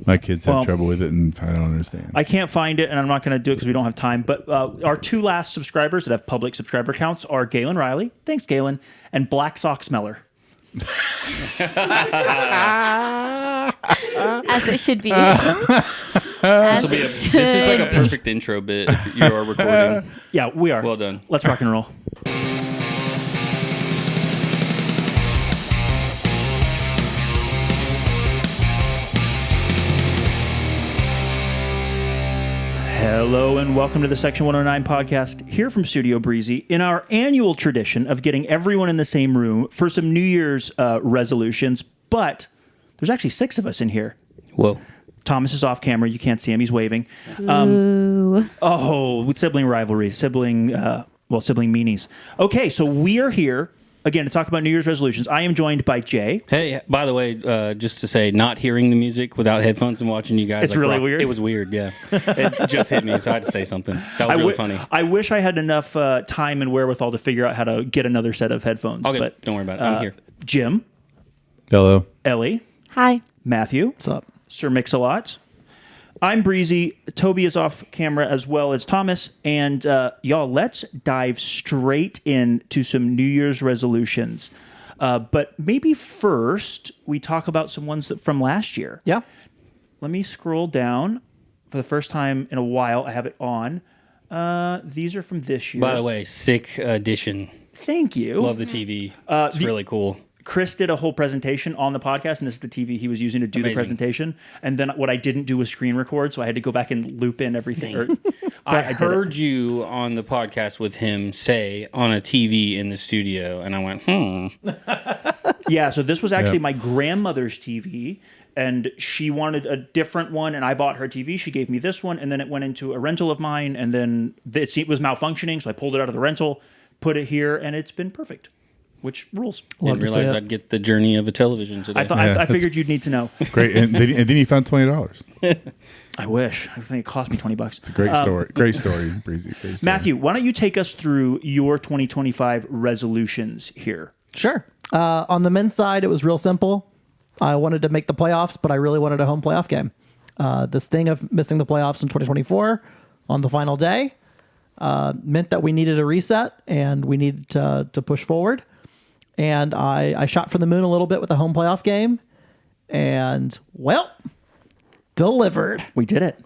My kids have trouble with it, and I don't understand. I can't find it, and I'm not going to do it because we don't have time. But our two last subscribers that have public subscriber counts are Galen Riley. Thanks, Galen. And Black Sock Smeller. As it should be. This is like a perfect intro bit if you are recording. Yeah, we are. Well done. Let's rock and roll. Hello and welcome to the Section 109 podcast here from Studio Breezy in our annual tradition of getting everyone in the same room for some New Year's resolutions. But there's actually 6 of us in here. Whoa. Thomas is off camera. You can't see him. He's waving. With sibling rivalry, sibling meanies. Okay, so we are here again to talk about New Year's resolutions. I am joined by Jay. Hey, by the way, just to say, not hearing the music without headphones and watching you guys. It's really weird. It was weird, yeah. It just hit me, so I had to say something. That was really funny. I wish I had enough time and wherewithal to figure out how to get another set of headphones. Okay, but don't worry about it. I'm here. Jim. Hello. Ellie. Hi. Matthew. What's up? Sir Mix-a-Lot. I'm Breezy. Toby is off camera as well as Thomas. And y'all, let's dive straight into some New Year's resolutions. But maybe first we talk about some ones from last year. Yeah. Let me scroll down. For the first time in a while, I have it on. These are from this year. By the way, sick edition. Thank you. Love the TV. It's really cool. Chris did a whole presentation on the podcast, and this is the TV he was using to do the presentation. And then what I didn't do was screen record, so I had to go back and loop in everything. I heard you on the podcast with him say on a TV in the studio, and I went, Yeah, so this was actually my grandmother's TV, and she wanted a different one, and I bought her TV. She gave me this one, and then it went into a rental of mine, and then it was malfunctioning, so I pulled it out of the rental, put it here, and it's been perfect. Which rules? Didn't realize I'd get the journey of a television today. I figured you'd need to know. Great, and then you found $20. I wish. I think it cost me $20. It's a great story. Great story, Breezy. Great story. Matthew, why don't you take us through your 2025 resolutions here? Sure. On the men's side, it was real simple. I wanted to make the playoffs, but I really wanted a home playoff game. The sting of missing the playoffs in 2024 on the final day meant that we needed a reset and we needed to push forward. And I shot for the moon a little bit with the home playoff game. And, well, delivered. We did it.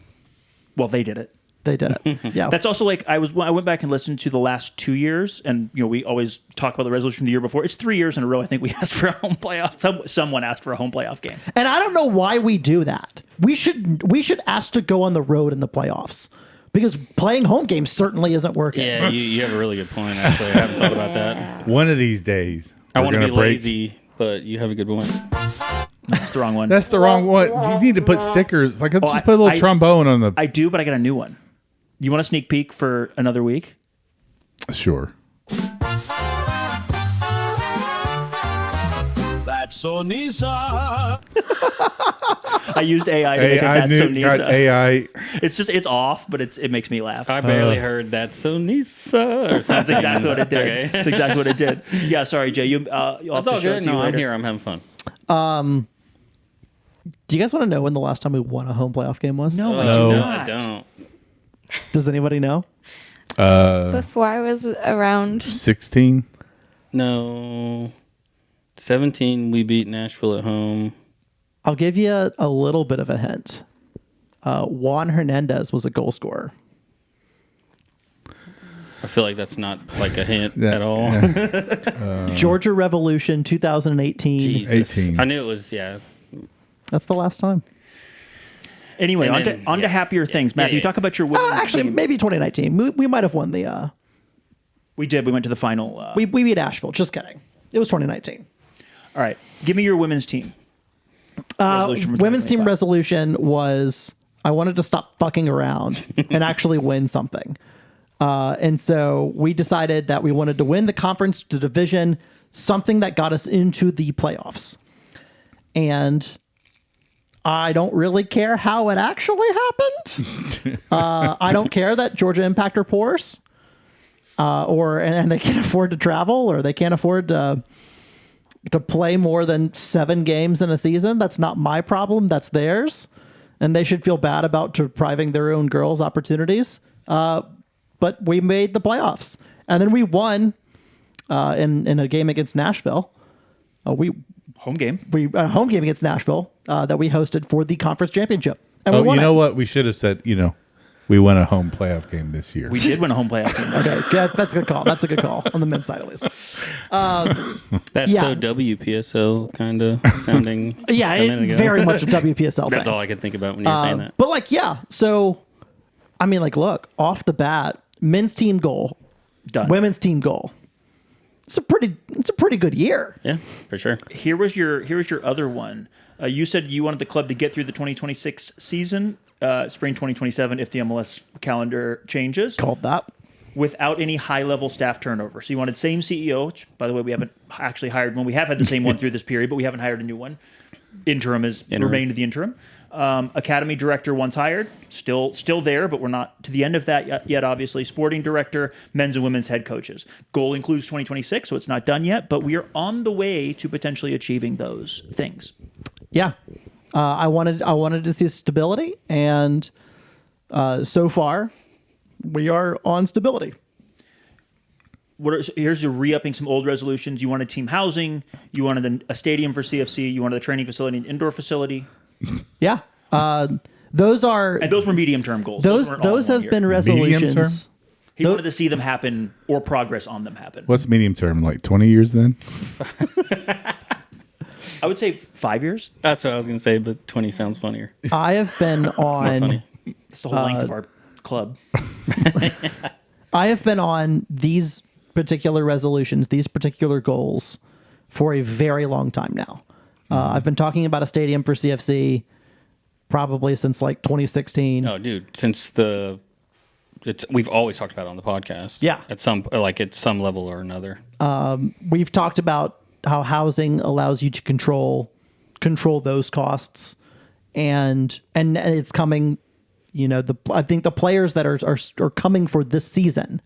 Well, they did it. They did it. Yeah. That's also like I went back and listened to the last 2 years, and we always talk about the resolution the year before. It's 3 years in a row. I think we asked for a home playoff. Someone asked for a home playoff game, and I don't know why we do that. We should ask to go on the road in the playoffs because playing home games certainly isn't working. Yeah, you have a really good point. Actually, I haven't thought about that. One of these days, I want to be lazy, but you have a good point. That's the wrong one. That's the wrong one. You need to put stickers. Like, let's just put a little trombone on the. I do, but I got a new one. You want a sneak peek for another week? Sure. That's so Nisa. I used AI to make that so Nisa. AI. It's off, but it makes me laugh. I barely heard that so Nisa. That's exactly what it did. Okay. That's exactly what it did. Yeah, sorry, Jay. You'll have That's to all show it good. to you No, I'm later. here. I'm having fun. Do you guys want to know when the last time we won a home playoff game was? No, I do No, not. I don't. Does anybody know? Before I was around. 16. No. 17, we beat Nashville at home. I'll give you a little bit of a hint. Juan Hernandez was a goal scorer. I feel like that's not like a hint at all. Georgia Revolution 2018. Jesus. 18. I knew it was, yeah. That's the last time. Anyway, And on to happier things. Matthew, yeah. talk about your women's Actually, team. maybe 2019. We might have won the... We did. We went to the final. We beat Asheville. Just kidding. It was 2019. All right. Give me your women's team. Resolution for Women's team 2025. resolution was I wanted to stop fucking around and actually win something. And so we decided that we wanted to win the conference, the division, something that got us into the playoffs. And I don't really care how it actually happened. I don't care that Georgia Impact are poors, and they can't afford to travel, or they can't afford to play more than 7 games in a season. That's not my problem. That's theirs. and they should feel bad about depriving their own girls opportunities. But we made the playoffs, and then we won in a game against Nashville. Home game. A home game against Nashville that we hosted for the conference championship. And we Oh, won you know it. what? We should have said, we won a home playoff game this year. We did win a home playoff game. Okay, yeah, that's a good call. That's a good call on the men's side, at least. That's Yeah. so WPSL kind of sounding. Yeah, a minute ago. very much a WPSL That's thing. all I could think about when you were saying that. But so, I mean, look, off the bat, men's team goal, Done. women's team goal. It's a pretty good year. Yeah, for sure. Here was your other one. You said you wanted the club to get through the 2026 season, spring 2027, if the MLS calendar changes, Called that. without any high-level staff turnover. So you wanted same CEO, which, by the way, we haven't actually hired one. We have had the same one through this period, but we haven't hired a new one. Interim has remained the interim. Academy director once hired, still there, but we're not to the end of that yet, obviously. Sporting director, men's and women's head coaches. Goal includes 2026, so it's not done yet, but we are on the way to potentially achieving those things. Yeah, I wanted to see stability, and so far, we are on stability. Here's your re-upping some old resolutions. You wanted team housing. You wanted a stadium for CFC. You wanted a training facility, an indoor facility. Yeah, those are And those were medium-term goals. those weren't all in have one year. been Medium resolutions. He wanted to see them happen or progress on them happen. What's medium term? Like 20 years then? I would say 5 years. That's what I was going to say, but 20 sounds funnier. I have been on. funny. It's the whole length of our club. I have been on these particular resolutions, these particular goals, for a very long time now. I've been talking about a stadium for CFC probably since 2016. Oh, dude, since we've always talked about it on the podcast. Yeah. At some level or another. We've talked about how housing allows you to control those costs, and it's coming. I think the players that are coming for this season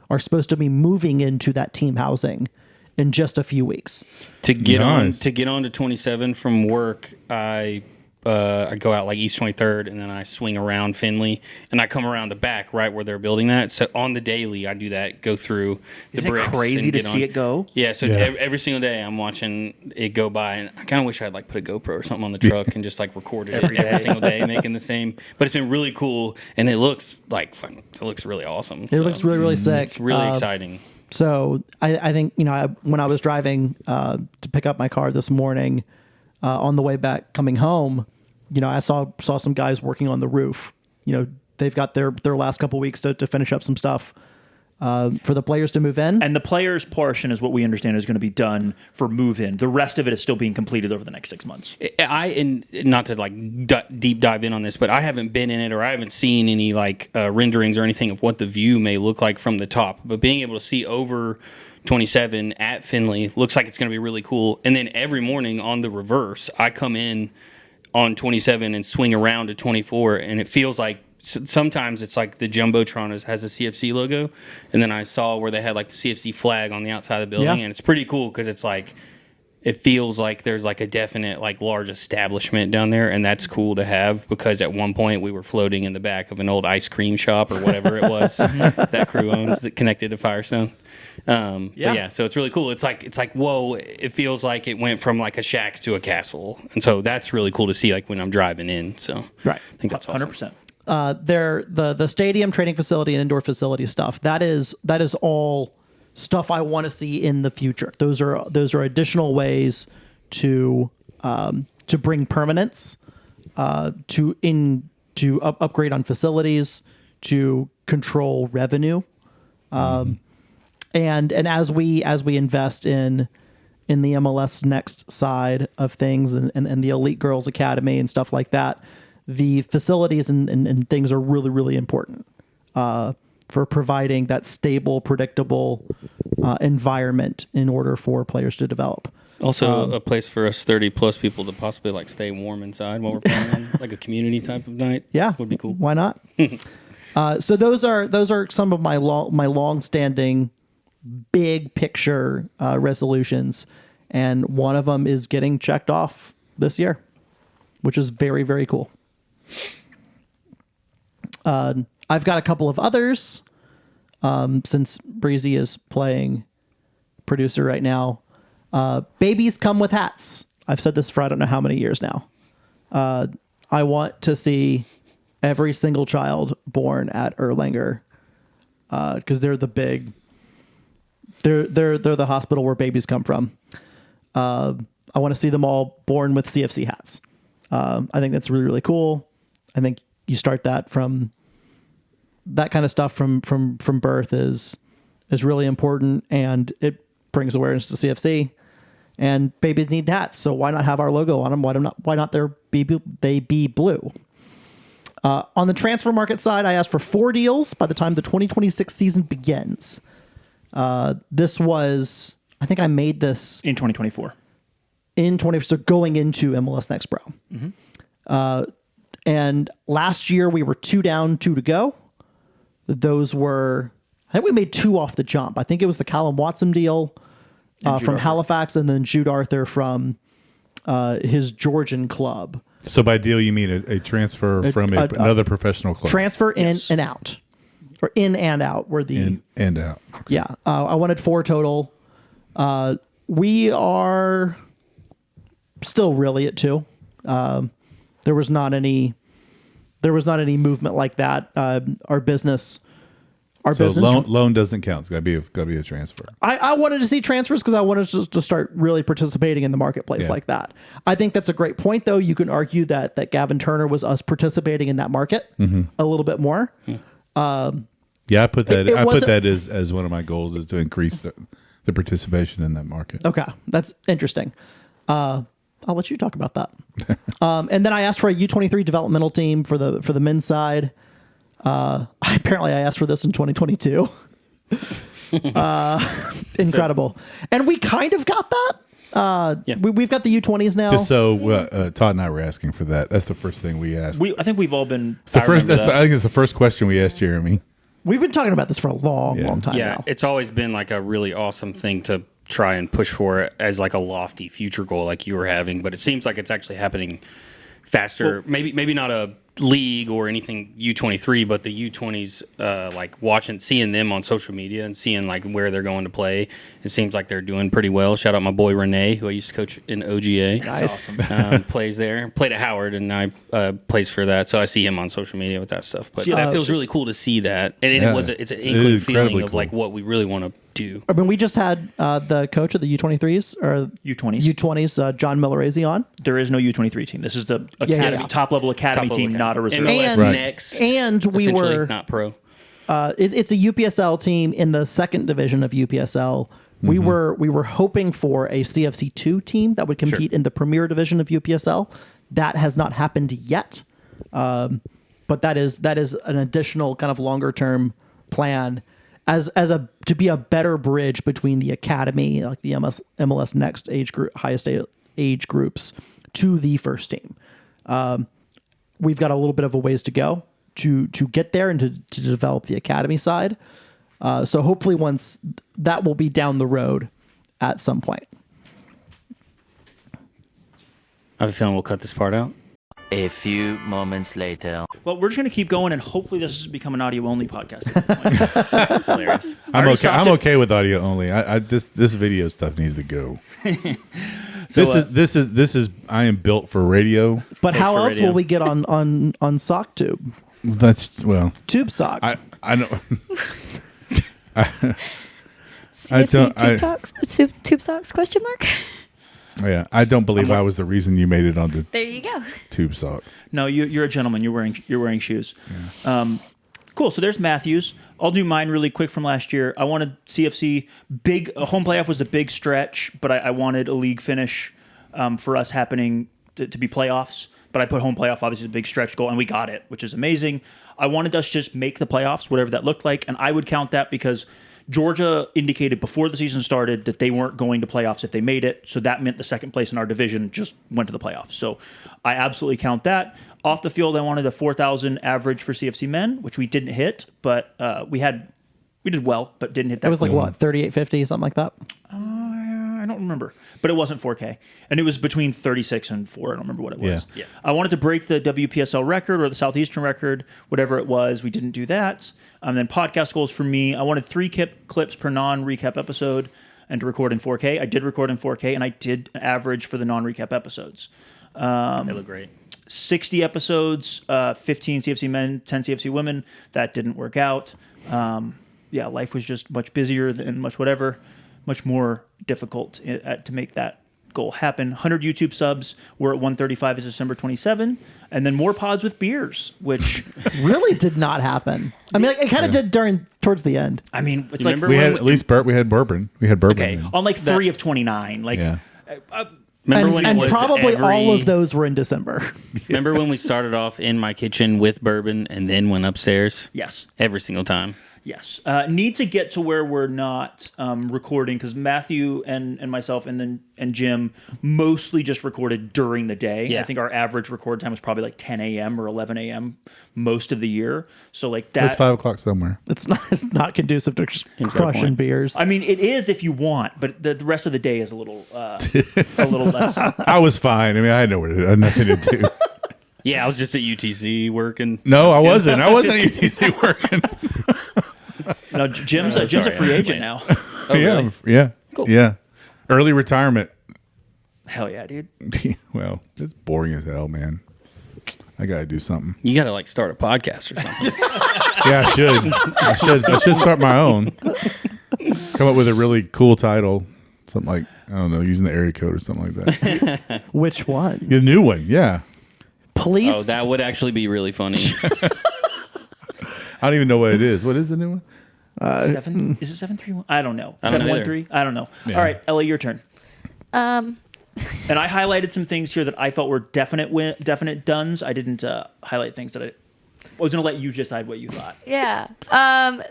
are supposed to be moving into that team housing in just a few weeks. To get Nice. on to 27 from work, I go out East 23rd, and then I swing around Finley, and I come around the back right where they're building that. So on the daily, I do that, go through the Isn't it bricks. crazy and to get see on. it go? Yeah, so Yeah. every single day I'm watching it go by, and I kind of wish I had put a GoPro or something on the truck and just recorded it every single day, making the same. But it's been really cool, and it looks it looks really awesome. It looks really, really sick. It's really exciting. So I think when I was driving to pick up my car this morning, on the way back coming home, I saw some guys working on the roof. They've got their last couple weeks to finish up some stuff for the players to move in. And the players' portion is what we understand is going to be done for move-in. The rest of it is still being completed over the next 6 months. And not to deep dive in on this, but I haven't been in it, or I haven't seen any renderings or anything of what the view may look like from the top. But being able to see over 27 at Finley looks like it's going to be really cool. And then every morning on the reverse, I come in on 27 and swing around to 24, and it feels like sometimes it's like the Jumbotron has a CFC logo, and then I saw where they had the CFC flag on the outside of the building, Yeah. and it's pretty cool because it's it feels like there's a definite large establishment down there, and that's cool to have because at one point we were floating in the back of an old ice cream shop or whatever it was that crew owns that connected to Firestone. But yeah, so it's really cool. It's like whoa, it feels like it went from a shack to a castle, and so that's really cool to see when I'm driving in. So Right. I think that's awesome. 100%. The stadium, training facility, and indoor facility stuff. That is all stuff I want to see in the future. Those are additional ways to bring permanence, to upgrade on facilities, to control revenue, and as we invest in the MLS Next side of things and the Elite Girls Academy and stuff like that, the facilities and things are really, really important for providing that stable, predictable environment in order for players to develop. Also, a place for us 30+ people to possibly stay warm inside while we're playing, a community type of night. Yeah, would be cool. Why not? So those are some of my long-standing big picture resolutions, and one of them is getting checked off this year, which is very, very cool. I've got a couple of others. Since Breezy is playing producer right now, babies come with hats. I've said this for I don't know how many years now. I want to see every single child born at Erlanger, because they're the hospital where babies come from. I want to see them all born with CFC hats. I think that's really, really cool. I think you start that from that kind of stuff from birth is really important, and it brings awareness to CFC. And babies need hats, so why not have our logo on them? Why not they be blue? On the transfer market side, I asked for 4 deals by the time the 2026 season begins. This was, I think I made this in 2024. So going into MLS Next Pro. Mm-hmm. And last year we were 2 down, 2 to go. Those were, I think we made 2 off the jump. I think it was the Callum Watson deal from Halifax, and then Jude Arthur from his Georgian club. So by deal, you mean a transfer from another professional club? Transfer in and out. Or in and out were the... In and out. Okay. Yeah. I wanted 4 total. We are still really at 2. There was not any movement like that. Our business... loan doesn't count. It's got to be a transfer. I wanted to see transfers because I wanted to start really participating in the marketplace like that. I think that's a great point, though. You can argue that Gavin Turner was us participating in that market a little bit more. I put that as one of my goals is to increase the participation in that market. Okay, that's interesting. I'll let you talk about that. And then I asked for a U23 developmental team for the men's side. Apparently I asked for this in 2022. Incredible. And we kind of got that. We've got the U20s now. Just so Todd and I were asking for that. That's the first thing we asked. I think we've all been. I think it's the first question we asked Jeremy. We've been talking about this for a long time now. It's always been like a really awesome thing to try and push for as like a lofty future goal like you were having, but it seems like it's actually happening faster. Well, maybe not a league or anything U23, but the U20s, like seeing them on social media and seeing like where they're going to play, it seems like they're doing pretty well. Shout out my boy Renee, who I used to coach in OGA. Nice. Awesome. Plays there, played at Howard, and now plays for that. So I see him on social media with that stuff. But that feels really cool to see that, and it's an inkling feeling of like what we really want to do. I mean, we just had the coach of the U23s or U20s, John Millerese on. There is no U23 team. This is the top level academy team, not a reserve. Next, and we were not pro. It's a UPSL team in the 2nd division of UPSL. We were hoping for a CFC2 team that would compete in the premier division of UPSL. That has not happened yet, but that is an additional kind of longer term plan to be a better bridge between the academy, like the MLS Next age group, highest age groups, to the first team. We've got a little bit of a ways to go to get there and to develop the academy side. So hopefully once that will be down the road at some point. I have a feeling we'll cut this part out. A few moments later. Well, we're just going to keep going, and hopefully this has become an audio-only podcast. At this point. Hilarious. I'm okay with audio only. This video stuff needs to go. This is I am built for radio. But how else will we get on sock tube? That's tube sock. I don't. CFC tube socks? Question mark. Yeah, I don't believe I was the reason you made it on the There you go. tube sock. No, you're a gentleman. You're wearing shoes. Yeah. Cool. So there's Matthews. I'll do mine really quick from last year. I wanted CFC big. A home playoff was a big stretch, but I wanted a league finish for us happening to be playoffs. But I put home playoff obviously a big stretch goal, and we got it, which is amazing. I wanted us to just make the playoffs, whatever that looked like, and I would count that because Georgia indicated before the season started that they weren't going to playoffs if they made it, so that meant the second place in our division just went to the playoffs. So I absolutely count that. Off the field, I wanted a 4,000 average for CFC men, which we didn't hit, but we did well, but didn't hit that. It was like what, 38.50, something like that? I don't remember, but it wasn't 4K, and it was between 36 and 4. I don't remember what it was. Yeah. I wanted to break the WPSL record or the Southeastern record, whatever it was. We didn't do that. Then podcast goals for me, I wanted 3 clips per non-recap episode and to record in 4K. I did record in 4K, and I did average for the non-recap episodes. They look great. 60 episodes, 15 CFC men, 10 CFC women. That didn't work out. Life was just much busier and much more difficult to make that goal happen. 100 YouTube subs. We're at 135 as December 27. And then more pods with beers, which really did not happen. I mean, it kind of did towards the end. I mean, it's Remember like We had at least we had bourbon. We had bourbon. Okay. on like 3 of 29. Like, Yeah. Remember when it And was probably all every- of those were in December. Remember when we started off in my kitchen with bourbon and then went upstairs? yes. Every single time. Yes. Need to get to where we're not recording because Matthew and myself and Jim mostly just recorded during the day. Yeah. I think our average record time was probably like 10 a.m. or 11 a.m. most of the year. So like that. It's 5 o'clock somewhere. It's not conducive to crushing point. beers. I mean, it is if you want, but the rest of the day is a little less. I was fine. I mean, I had nothing to do. Yeah, I was just at UTC working. No, I wasn't. I wasn't at UTC working. No, Jim's a sorry, free I agent went. now. Oh, really? Yeah. Cool. Yeah. Early retirement. Hell yeah, dude. Well, it's boring as hell, man. I gotta do something. You got to like start a podcast or something. Yeah, I should. I should start my own. Come up with a really cool title. Something like, I don't know, using the area code or something like that. Which one? The new one, yeah. Please. Oh, that would actually be really funny. I don't even know what it is. What is the new one? Is it 731? I don't know. I don't know 713? I don't know. Yeah. All right, Ellie, your turn. Um, And I highlighted some things here that I felt were definite dones. I didn't highlight things that I was going to let you decide what you thought. yeah.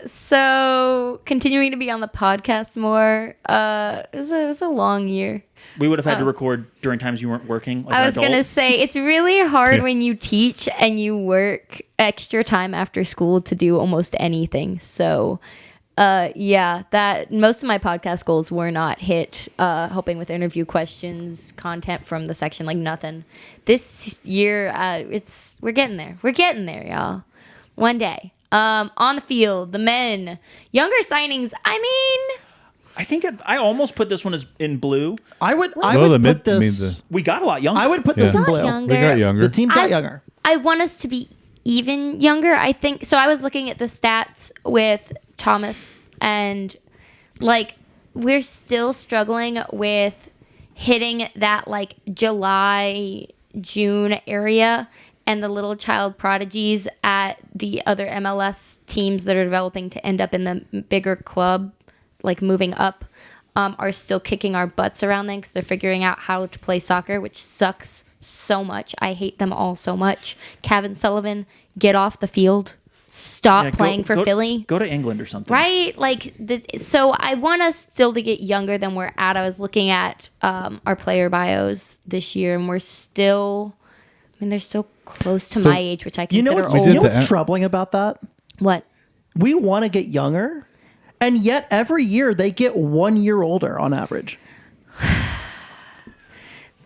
So continuing to be on the podcast more. It was a long year. We would have had to record during times you weren't working. Like I an was gonna adult. say it's really hard when you teach and you work extra time after school to do almost anything. So, that most of my podcast goals were not hit. Helping with interview questions, content from the section, like nothing. This year, we're getting there. We're getting there, y'all. One day, on the field, the men, younger signings. I mean. I think I almost put this one as in blue. I would the put this. We got a lot younger. I would put this Yeah. in blue. Younger. We got younger. The team got younger. I want us to be even younger. I think so. I was looking at the stats with Thomas, and like we're still struggling with hitting that like July, June area, and the little child prodigies at the other MLS teams that are developing to end up in the bigger club, like moving up, are still kicking our butts around then because they're figuring out how to play soccer, which sucks so much. I hate them all so much. Kevin Sullivan, get off the field. Stop Yeah, playing for Philly. Go to England or something. Right? Like, so I want us still to get younger than we're at. I was looking at our player bios this year, and we're still, they're still close to So, my age, which I You know consider what's, old. you know did what's the- troubling about that? What? We want to get younger, and yet every year they get 1 year older on average.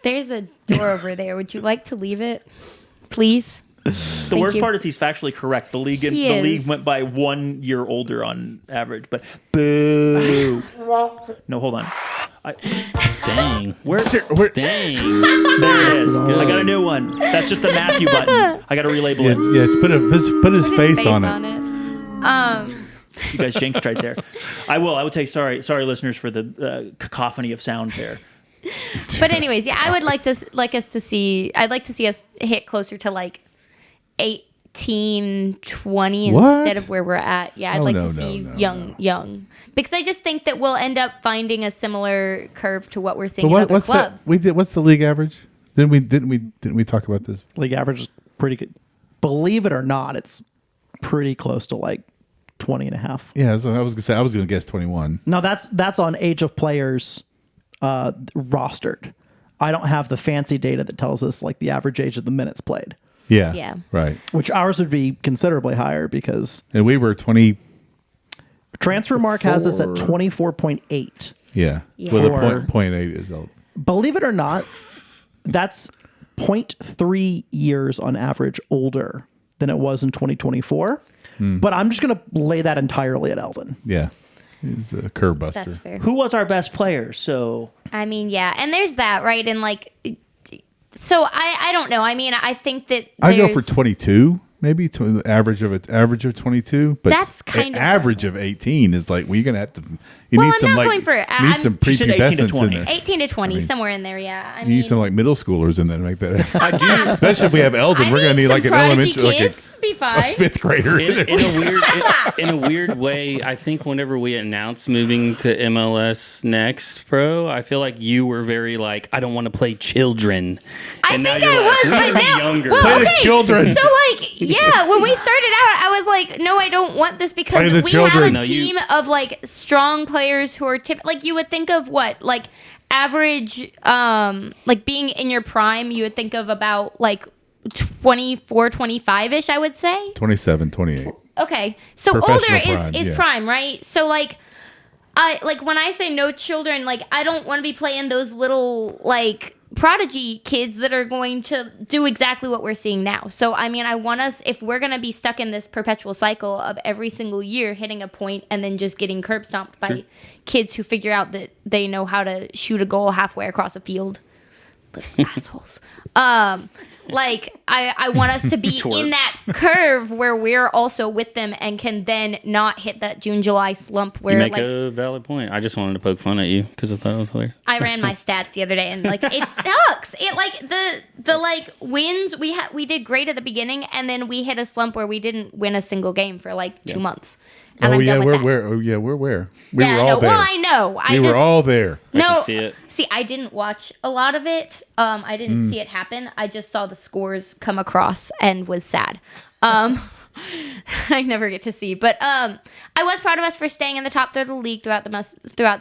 There's a door over there. Would you like to leave it, please? The worst part is he's factually correct. The league He league is. went by 1 year older on average, but boo. No, hold on. Dang. Where? Dang. There it is. I got a new one. That's just the Matthew button. I got to relabel it. Yeah, just put his face on it. You guys jinxed right there. I would say sorry, listeners, for the cacophony of sound there. But anyways, yeah, I would like us to see. I'd like to see us hit closer to like 18, 20 What? instead of where we're at. Yeah, I'd Oh, like no, to see no, young, because I just think that we'll end up finding a similar curve to what we're seeing But in other what's clubs. what's the league average? Didn't we talk about this? League average is pretty good. Believe it or not, it's pretty close to like 20 and a half. Yeah, so I was gonna guess 21. No, that's on age of players rostered. I don't have the fancy data that tells us like the average age of the minutes played, Yeah. Yeah. Right. which ours would be considerably higher because And we were 20. Transfermark has us at 24.8. Yeah. Yeah. Well, the For- point 0.8 is Eldon. Believe it or not, that's 0.3 years on average older than it was in 2024. But I'm just going to lay that entirely at Eldon. Yeah. He's a curve buster. That's fair. Who was our best player? So I mean, yeah, and there's that, right? And like, so I don't know. I mean, I think that I go for there's- 22, maybe to the average of 22. But That's kind an of- average of 18 is like, well, you're gonna have to. You Well, need I'm some not like going for- need I'm- some She said 18 to prepubescence 20. in there. 18 to 20, I mean, somewhere in there. Yeah, I You mean, need some like middle schoolers in there to make that. I do. Especially if we have Eldon, we're gonna need some like an prodigy elementary, like kids, be a fine. fifth grader. in there. In a weird way, I think whenever we announced moving to MLS Next Pro, I feel like you were very like, I don't want to play children. I And think now you're I like, was, "We but wanna be now, younger." well, Play the okay. children. So like, yeah, when we started out, I was like, no, I don't want this Play because the we children. have No, a you- team of like strong players who are like you would think of what like average like being in your prime, you would think of about like 24, 25-ish, I would say. 27, 28. Okay. So Professional older prime, is yeah. prime, right? So like I like when I say no children, like I don't want to be playing those little like prodigy kids that are going to do exactly what we're seeing now. So I mean, I want us, if we're going to be stuck in this perpetual cycle of every single year hitting a point and then just getting curb stomped by kids who figure out that they know how to shoot a goal halfway across a field. Little assholes. Like I want us to be Twerp. in that curve where we're also with them and can then not hit that June July slump You where make like a valid point. I just wanted to poke fun at you because I thought it was hilarious. I ran my stats the other day and like it sucks. It like the like wins we did great at the beginning and then we hit a slump where we didn't win a single game for like 2 months. And Oh I'm yeah, done with we're that. where? Oh yeah, we're where? We Yeah, were all no, there. well I know. I we just were all there. no, can see it. See, I didn't watch a lot of it. I didn't see it happen. I just saw the scores come across and was sad. I never get to see, but I was proud of us for staying in the top third of the league throughout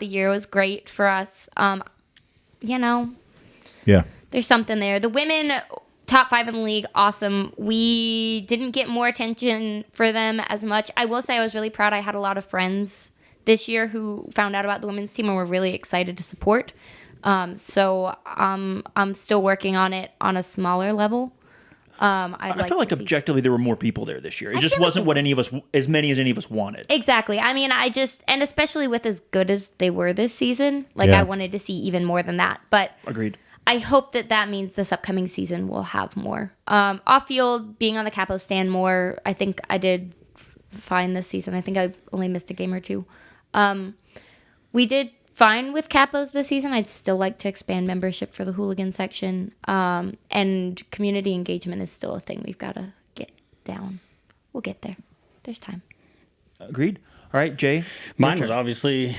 the year. It was great for us. You know, Yeah. there's something there. The women top 5 in the league, awesome. We didn't get more attention for them as much. I will say I was really proud. I had a lot of friends this year who found out about the women's team and were really excited to support. So I'm still working on it on a smaller level. I feel like to see- objectively there were more people there this year. It just feel like wasn't what as many as any of us wanted. Exactly. I mean, and especially with as good as they were this season, like Yeah. I wanted to see even more than that. But Agreed. I hope that means this upcoming season will have more. Off field, being on the capo stand more. I think I did fine this season. I think I only missed a game or two. We did fine with capos this season. I'd still like to expand membership for the hooligan section. And community engagement is still a thing we've got to get down. We'll get there. There's time. Agreed. All right, Jay. Mine was obviously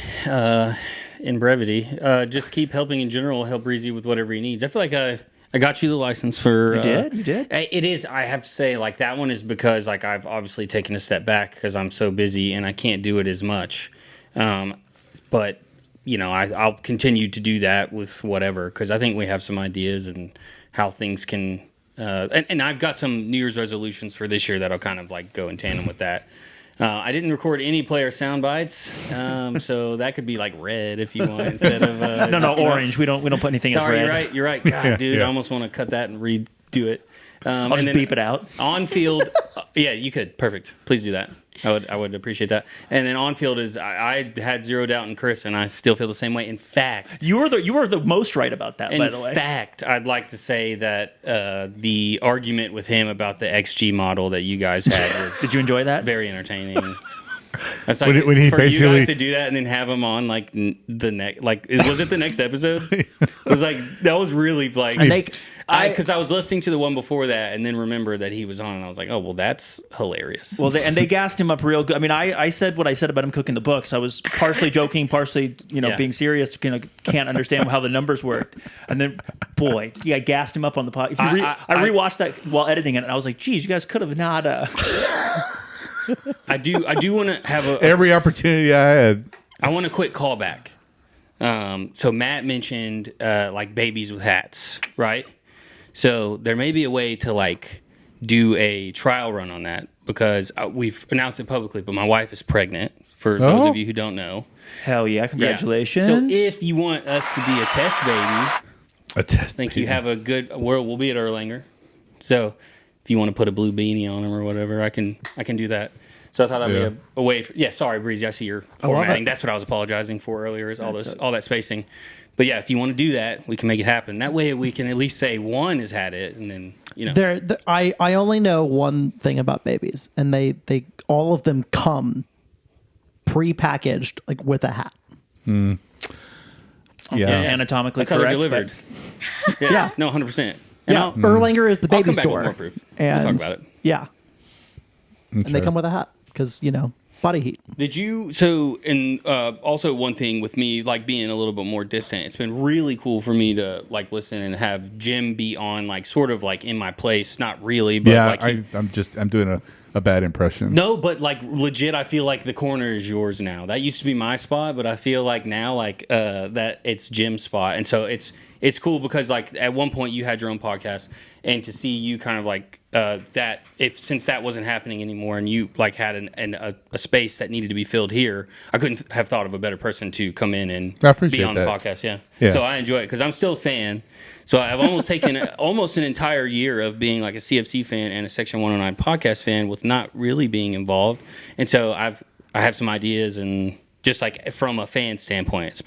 in brevity. Just keep helping in general. Help Breezy with whatever he needs. I feel like I got you the license for. You did? You did? It is. I have to say, like that one is because like I've obviously taken a step back because I'm so busy and I can't do it as much. But you know, I'll continue to do that with whatever because I think we have some ideas and how things can. And I've got some New Year's resolutions for this year that'll kind of like go in tandem with that. I didn't record any player sound bites, so that could be like red if you want instead of No, orange. We don't put anything Sorry, as red. you're right. God, dude, yeah. I almost want to cut that and redo it. I'll just beep it out. On field, yeah, you could. Perfect. Please do that. I would appreciate that. And then on field is I had zero doubt in Chris, and I still feel the same way. In fact, You were the most right about that, by the way. in fact, I'd like to say that the argument with him about the XG model that you guys had was Did you enjoy that? very entertaining. That's like When he for you basically- guys to do that and then have him on like the next, like was it the next episode? It was like that was really like because I was listening to the one before that and then remember that he was on and I was like, oh well, that's hilarious. Well, they gassed him up real good. I mean, I said what I said about him cooking the books. I was partially joking, partially Yeah. being serious. Can't understand how the numbers worked. And then, boy, yeah, I gassed him up on the pod. If you I rewatched that while editing it, and I was like, geez, you guys could have not. I do want to have Every opportunity I had. I want a quick callback. So Matt mentioned like babies with hats, right? So there may be a way to like do a trial run on that because we've announced it publicly, but my wife is pregnant, for those of you who don't know. Hell yeah, congratulations. Yeah. So if you want us to be a test baby, I think you have a good. We'll be at Erlanger, so if you want to put a blue beanie on them or whatever, I can do that. So I thought that'd be a way. Sorry, Breezy. I see your formatting. That's what I was apologizing for earlier. Is all that spacing. But yeah, if you want to do that, we can make it happen. That way, we can at least say one has had it, and then I only know one thing about babies, and they all of them come pre-packaged like with a hat. Yeah. It's anatomically that's how they're correct. delivered. Yes, no, 100%. Yeah, Erlanger is the I'll baby come back with store. more proof. And We'll talk about it. Yeah, and they come with a hat because body heat. Did you? So, and also one thing with me, like being a little bit more distant, it's been really cool for me to like listen and have Jim be on, like sort of like in my place. Not really, but Yeah, like I'm doing a bad impression. no, but like legit, I feel like the corner is yours now. That used to be my spot, but I feel like now like that it's Jim's spot, and so it's cool because like at one point you had your own podcast, and to see you kind of like that since that wasn't happening anymore, and you like had a space that needed to be filled here, I couldn't have thought of a better person to come in and I appreciate be on that. the podcast. Yeah. So I enjoy it because I'm still a fan. So I've almost taken almost an entire year of being like a CFC fan and a Section 109 podcast fan with not really being involved, and so I have some ideas, and just like from a fan standpoint,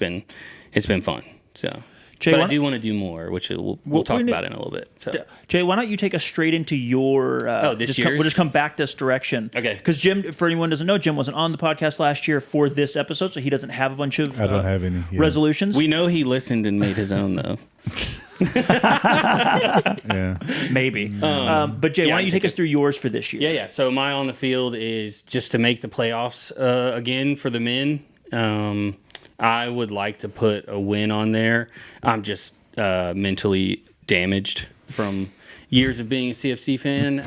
it's been fun. So. Jay, but I do want to do more, which we'll talk about in a little bit. So. Jay, why don't you take us straight into your... this year? year's? We'll just come back this direction. Okay. Because Jim, for anyone who doesn't know, Jim wasn't on the podcast last year for this episode, so he doesn't have a bunch of I don't have any resolutions. We know he listened and made his own, though. Yeah. Maybe. But Jay, why don't you take us through yours for this year? Yeah. So my on the field is just to make the playoffs again for the men. I would like to put a win on there. I'm just mentally damaged from years of being a CFC fan.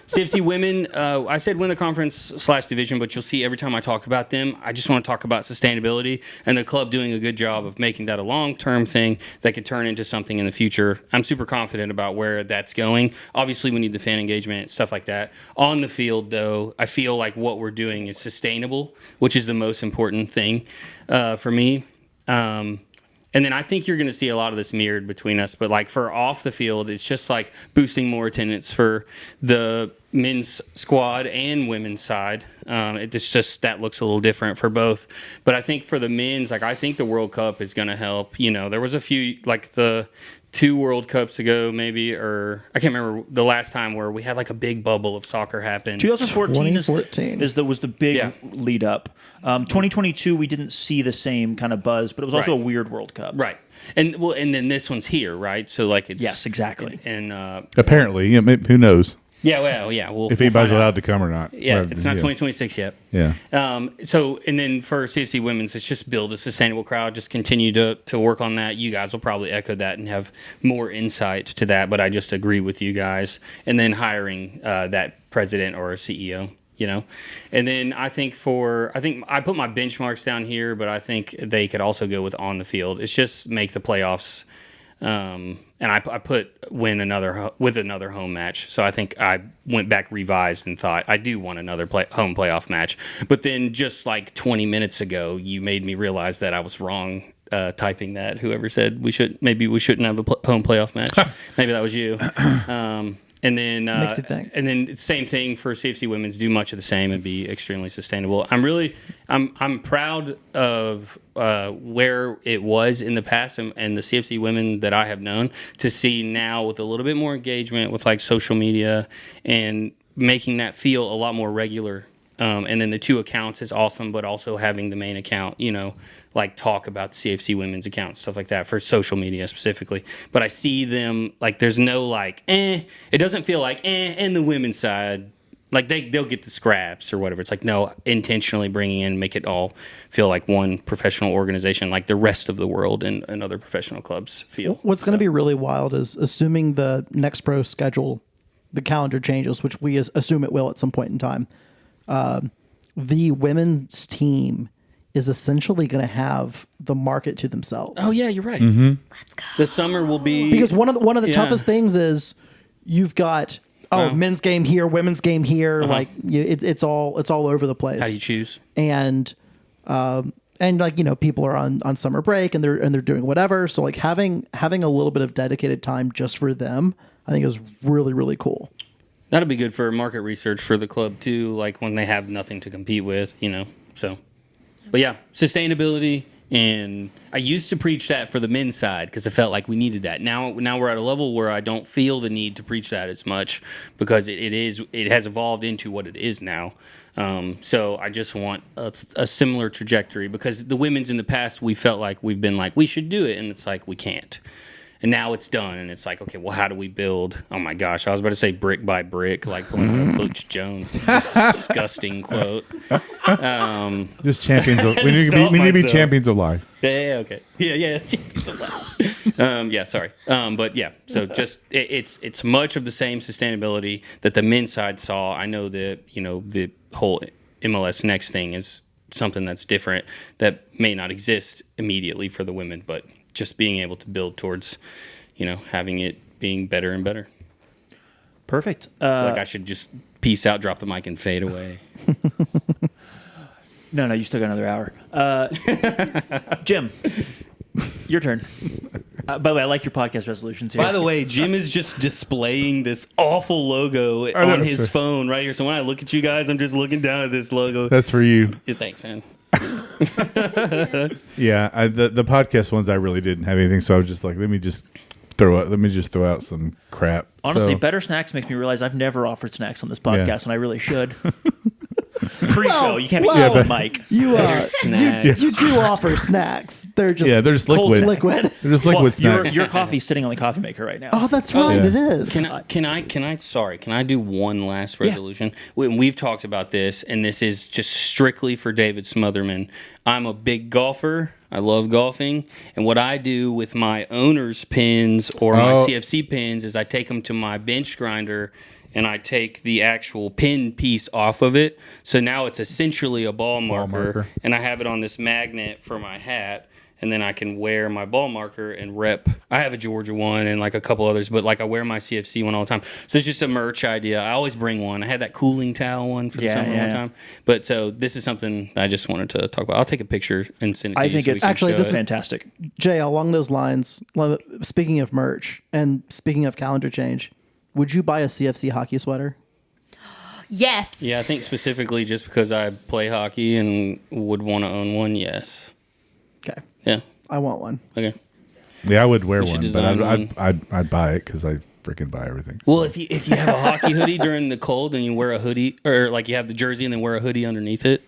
CFC women, I said win the conference/division, but you'll see every time I talk about them, I just want to talk about sustainability and the club doing a good job of making that a long-term thing that could turn into something in the future. I'm super confident about where that's going. Obviously, we need the fan engagement, stuff like that. On the field, though, I feel like what we're doing is sustainable, which is the most important thing for me. And then I think you're going to see a lot of this mirrored between us. But like for off the field, it's just like boosting more attendance for the men's squad and women's side. It's just that looks a little different for both. But I think for the men's, like I think the World Cup is going to help. There was a few like the 2 World Cups ago, maybe, or I can't remember the last time where we had like a big bubble of soccer happen. 2014 was the big lead up. 2022 we didn't see the same kind of buzz, but it was also a weird World Cup. Right. And then this one's here, right? So like it's yes, exactly. And apparently, maybe, who knows? Yeah, well, yeah. If anybody's allowed to come or not. Yeah, it's not 2026 yet. Yeah. So, and then for CFC Women's, it's just build a sustainable crowd. Just continue to work on that. You guys will probably echo that and have more insight to that, but I just agree with you guys. And then hiring that president or CEO, And then I think I put my benchmarks down here, but I think they could also go with on the field. It's just make the playoffs. And I put win with another home match. So I think I went back revised and thought I do want another home playoff match. But then just like 20 minutes ago, you made me realize that I was wrong typing that. Whoever said we shouldn't have a home playoff match. Maybe that was you. And then Makes you think. And then same thing for CFC Women's, do much of the same and be extremely sustainable. I'm proud of where it was in the past and the CFC women that I have known to see now with a little bit more engagement with like social media and making that feel a lot more regular. And then the 2 accounts is awesome, but also having the main account, like talk about the CFC women's account, stuff like that for social media specifically. But I see them like there's no like, it doesn't feel like, and the women's side, like they'll get the scraps or whatever. It's like, no, intentionally bringing in, make it all feel like one professional organization, like the rest of the world and other professional clubs feel. What's going to be really wild is assuming the next pro schedule, the calendar changes, which we assume it will at some point in time. The women's team is essentially going to have the market to themselves. Oh yeah, you're right. Mm-hmm. Let's go. The summer will be because one of the toughest things is you've got men's game here, women's game here. Like it's all over the place. How do you choose? And like, you know, people are on summer break and they're doing whatever. So like having a little bit of dedicated time just for them, I think is really, really cool. That'll be good for market research for the club too, like when they have nothing to compete with, you know. So, but yeah, sustainability, and I used to preach that for the men's side because I felt like we needed that. Now we're at a level where I don't feel the need to preach that as much because it has evolved into what it is now. So I just want a similar trajectory, because the women's in the past, we felt like we've been like, we should do it, and it's like we can't. And now it's done, and it's like, okay, well, how do we build? Oh my gosh, I was about to say brick by brick, like Butch Jones, disgusting quote. Just champions. We need to be champions of life. Yeah, okay. Yeah, champions of life. Yeah, sorry. But yeah, so just it's much of the same sustainability that the men's side saw. I know that, you know, the whole MLS Next thing is something that's different that may not exist immediately for the women, but just being able to build towards, you know, having it being better and better. Perfect. Like I should just peace out, drop the mic, and fade away. No, you still got another hour. Jim, your turn. By the way, I like your podcast resolutions here. By the way, Jim is just displaying this awful logo on his phone right here. So when I look at you guys, I'm just looking down at this logo. That's for you. Yeah, thanks, man. Yeah, the podcast ones I really didn't have anything, so I was just like, let me just throw out some crap. Honestly, so, better snacks makes me realize I've never offered snacks on this podcast, and I really should. Pre-show, you can't be cold, Mike. You snacks. you do offer snacks. They're just they're just liquid. They're just liquid snacks. Your coffee's sitting on the coffee maker right now. Oh, that's right. Yeah. It is. Can I do one last resolution? We've talked about this, and this is just strictly for David Smotherman. I'm a big golfer. I love golfing. And what I do with my owner's pins or my CFC pins is I take them to my bench grinder and I take the actual pin piece off of it. So now it's essentially a ball marker. And I have it on this magnet for my hat. And then I can wear my ball marker and rep. I have a Georgia one and like a couple others, but like I wear my CFC one all the time. So it's just a merch idea. I always bring one. I had that cooling towel one for the summer one time. But so this is something I just wanted to talk about. I'll take a picture and send it to you. I think it's actually this is fantastic. Jay, along those lines, speaking of merch and speaking of calendar change, would you buy a CFC hockey sweater? Yes. Yeah, I think specifically just because I play hockey and would want to own one, yes. Okay. Yeah. I want one. Okay. Yeah, I would wear should one, but design one. I'd buy it because I freaking buy everything. Well, if you have a hockey hoodie during the cold and you wear a hoodie, or like you have the jersey and then wear a hoodie underneath it,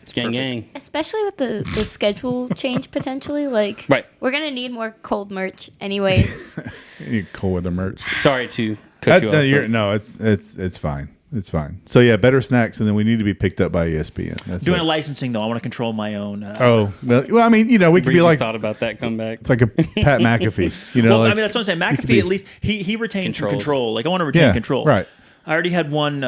it's gang. Especially with the schedule change potentially. Like, Right. we're going to need more cold merch anyways. You need cold weather merch. Sorry to cut you off. No, it's fine. It's fine. So yeah, better snacks, and then we need to be picked up by ESPN. That's Doing a licensing though, I want to control my own. Well, I mean, you know, we could be like thought about that comeback. it's like a Pat McAfee. You know, Well, like, I mean, that's what I'm saying. McAfee, at least he retains some Controls. control. Like I want to retain control. right. I already had one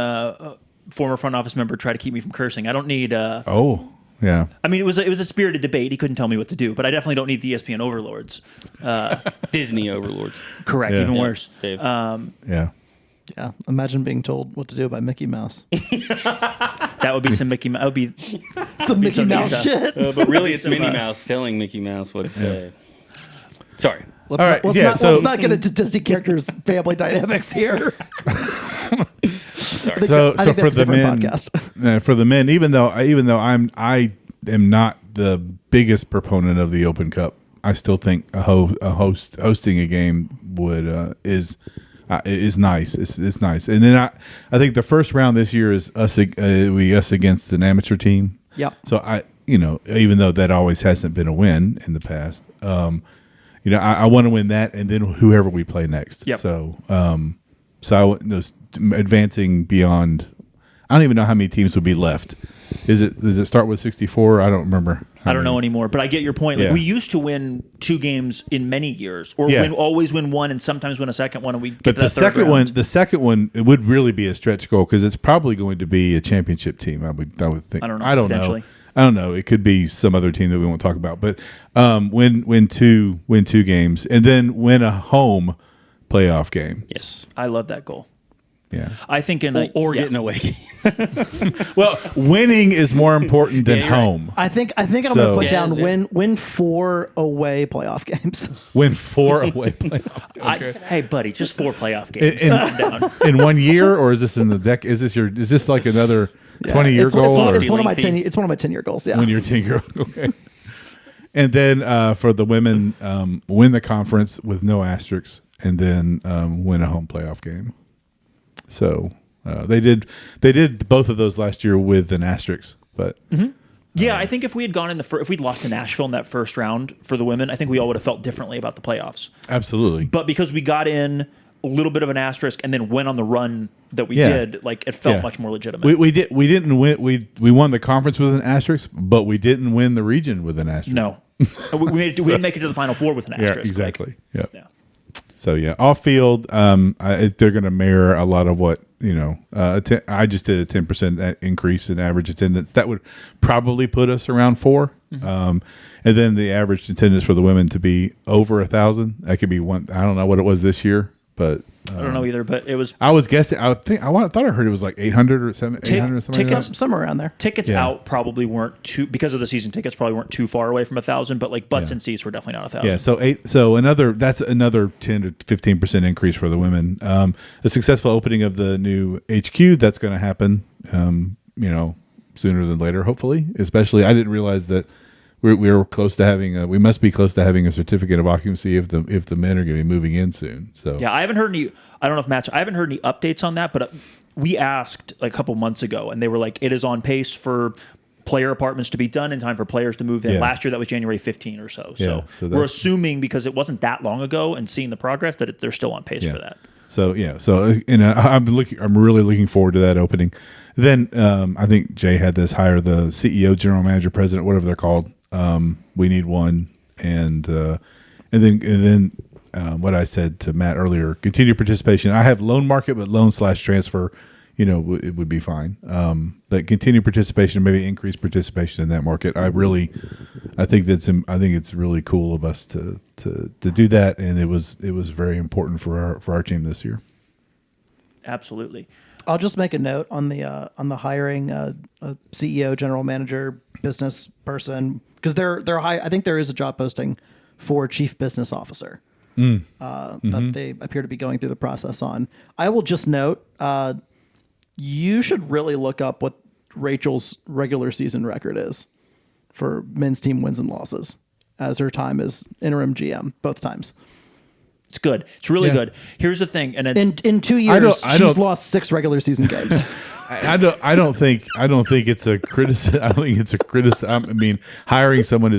former front office member try to keep me from cursing. I don't need. Oh, yeah. I mean, it was a spirited debate. He couldn't tell me what to do, but I definitely don't need the ESPN overlords. Disney overlords. Correct. Yeah. Even Yeah, worse. Dave. Yeah. Yeah. Imagine being told what to do by Mickey Mouse. That would be some Mickey. That would be Some Mickey some Mouse Lisa. shit. But really, it's Minnie Mouse telling Mickey Mouse what to say. Sorry. Let's All right, let's not get into Disney characters' family dynamics here. Sorry. So I think for that's a the different men, podcast. for the men, even though I am not the biggest proponent of the Open Cup, I still think hosting a game would is nice. It's nice. And then I think the first round this year is us against an amateur team. Yep. So even though that always hasn't been a win in the past, I want to win that, and then whoever we play next. Yep. So advancing beyond. I don't even know how many teams would be left. Does it start with 64? I don't remember. I don't know anymore, but I get your point. Like Yeah. we used to win 2 games in many years, or always win one and sometimes win a second one, and we get But to that third round. the second one, it would really be a stretch goal because it's probably going to be a championship team. I would think. I don't know, I don't potentially. know. I don't know. It could be some other team that we won't talk about. But win two games and then win a home playoff game. Yes. I love that goal. Yeah. I think in a, or yeah. getting away. Well, winning is more important than Yeah, you're right. home. I think I'm going So- to put Yeah, down yeah. win 4 away playoff games. Win 4 away playoff. Hey, buddy, just 4 playoff games. In- Calm down. In 1 year, or is this in the deck? Is this like another 20-year it's, goal? It's, or it's one of my Lengthy. 10. It's one of my 10-year goals. Yeah. when you're 10-year okay. And then for the women, win the conference with no asterisks, and then win a home playoff game. So they did both of those last year with an asterisk, but Yeah, I think if we had gone in if we'd lost to Nashville in that first round for the women, I think we all would have felt differently about the playoffs. absolutely. But because we got in a little bit of an asterisk and then went on the run that we Yeah. did, like it felt Yeah. much more legitimate. We didn't win. We won the conference with an asterisk, but we didn't win the region with an asterisk. No, we didn't make it to the Final Four with an Yeah, asterisk. exactly. Yeah. Yeah. So yeah, off field, they're going to mirror a lot of what I just did a 10% increase in average attendance. That would probably put us around 4, and then the average attendance for the women to be over 1,000. That could be one. I don't know what it was this year, but I don't know either, but it was I was guessing. I thought I heard it was like 800 or 800 or something. tickets- Like that. Somewhere around there. tickets Yeah. out probably weren't too because of the season tickets probably weren't too far away from 1,000, but like butts Yeah. and seats were definitely not 1,000. Yeah, that's another 10 to 15% increase for the women. A successful opening of the new HQ, that's going to happen, sooner than later, hopefully. Especially, I didn't realize that we're close to having we must be close to having a certificate of occupancy if the men are going to be moving in soon. So Yeah, I haven't heard any. I don't know if Matt's. I haven't heard any updates on that, but we asked like a couple months ago, and they were like, "It is on pace for player apartments to be done in time for players to move in." Yeah. Last year, that was January 15 or so. Yeah, So, so we're that- assuming because it wasn't that long ago, and seeing the progress that they're still on pace for that. So I'm really looking forward to that opening. Then I think Jay had this hire the CEO, general manager, president, whatever they're called. We need one, and then what I said to Matt earlier, continued participation. I have loan market, but loan/transfer, it would be fine. But continued participation, maybe increased participation in that market. I think it's really cool of us to do that, and it was very important for our team this year. Absolutely. I'll just make a note on the hiring a CEO, general manager, business person, because I think there is a job posting for chief business officer that they appear to be going through the process on. I will just note, you should really look up what Rachel's regular season record is for men's team wins and losses as her time as interim GM both times. It's good. It's really Yeah. good. Here's the thing, and In 2 years, I she's don't- lost 6 regular season games. I don't think it's a criticism. I don't think it's a criticism. I mean, hiring someone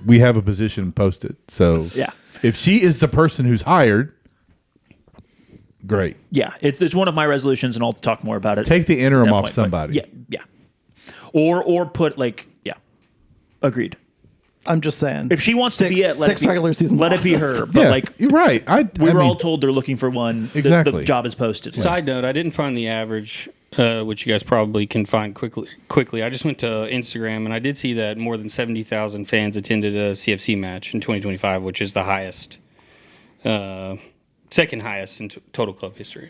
we have a position posted. So Yeah. if she is the person who's hired, great. yeah, it's one of my resolutions, and I'll talk more about it. Take the interim at that off point, but somebody. Yeah. Or put agreed. I'm just saying. If she wants to be it, let six it be, regular season let it be losses. her. But Yeah, like you're right. we were all told they're looking for one. Exactly. The job is posted. Side note: I didn't find the average, which you guys probably can find quickly. I just went to Instagram and I did see that more than 70,000 fans attended a CFC match in 2025, which is the highest, second highest in total club history.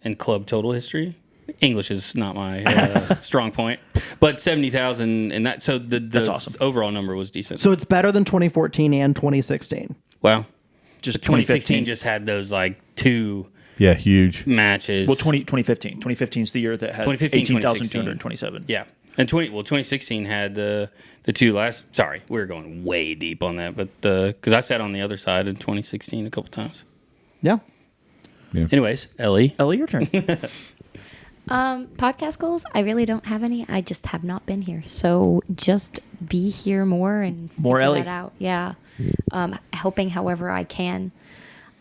In club total history, English is not my strong point, but 70,000, and that That's awesome. overall number was decent. So it's better than 2014 and 2016. Wow, Just 2016 2015. just had those like 2 Yeah, huge. matches. Well, 2015. 2015 is the year that had 2015, 18,227. Yeah. And 2016 had the 2 last. Sorry, we're going way deep on that, but because I sat on the other side in 2016 a couple times. Yeah. Anyways, Ellie. Ellie, your turn. Podcast goals, I really don't have any. I just have not been here. So just be here more and More figure Ellie. that out. Yeah. Helping however I can.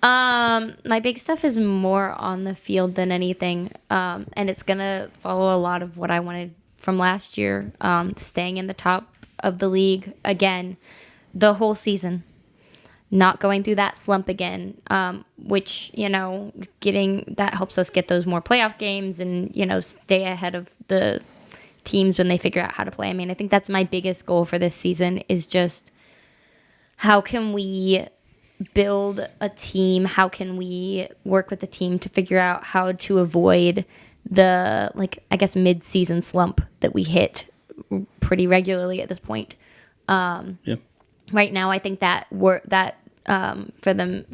My big stuff is more on the field than anything. And it's going to follow a lot of what I wanted from last year. Staying in the top of the league again, the whole season. Not going through that slump again, which, getting that helps us get those more playoff games and, stay ahead of the teams when they figure out how to play. I mean, I think that's my biggest goal for this season is just how can we build a team? How can we work with the team to figure out how to avoid the, like, I guess, mid-season slump that we hit pretty regularly at this point? Right now, I think that for them,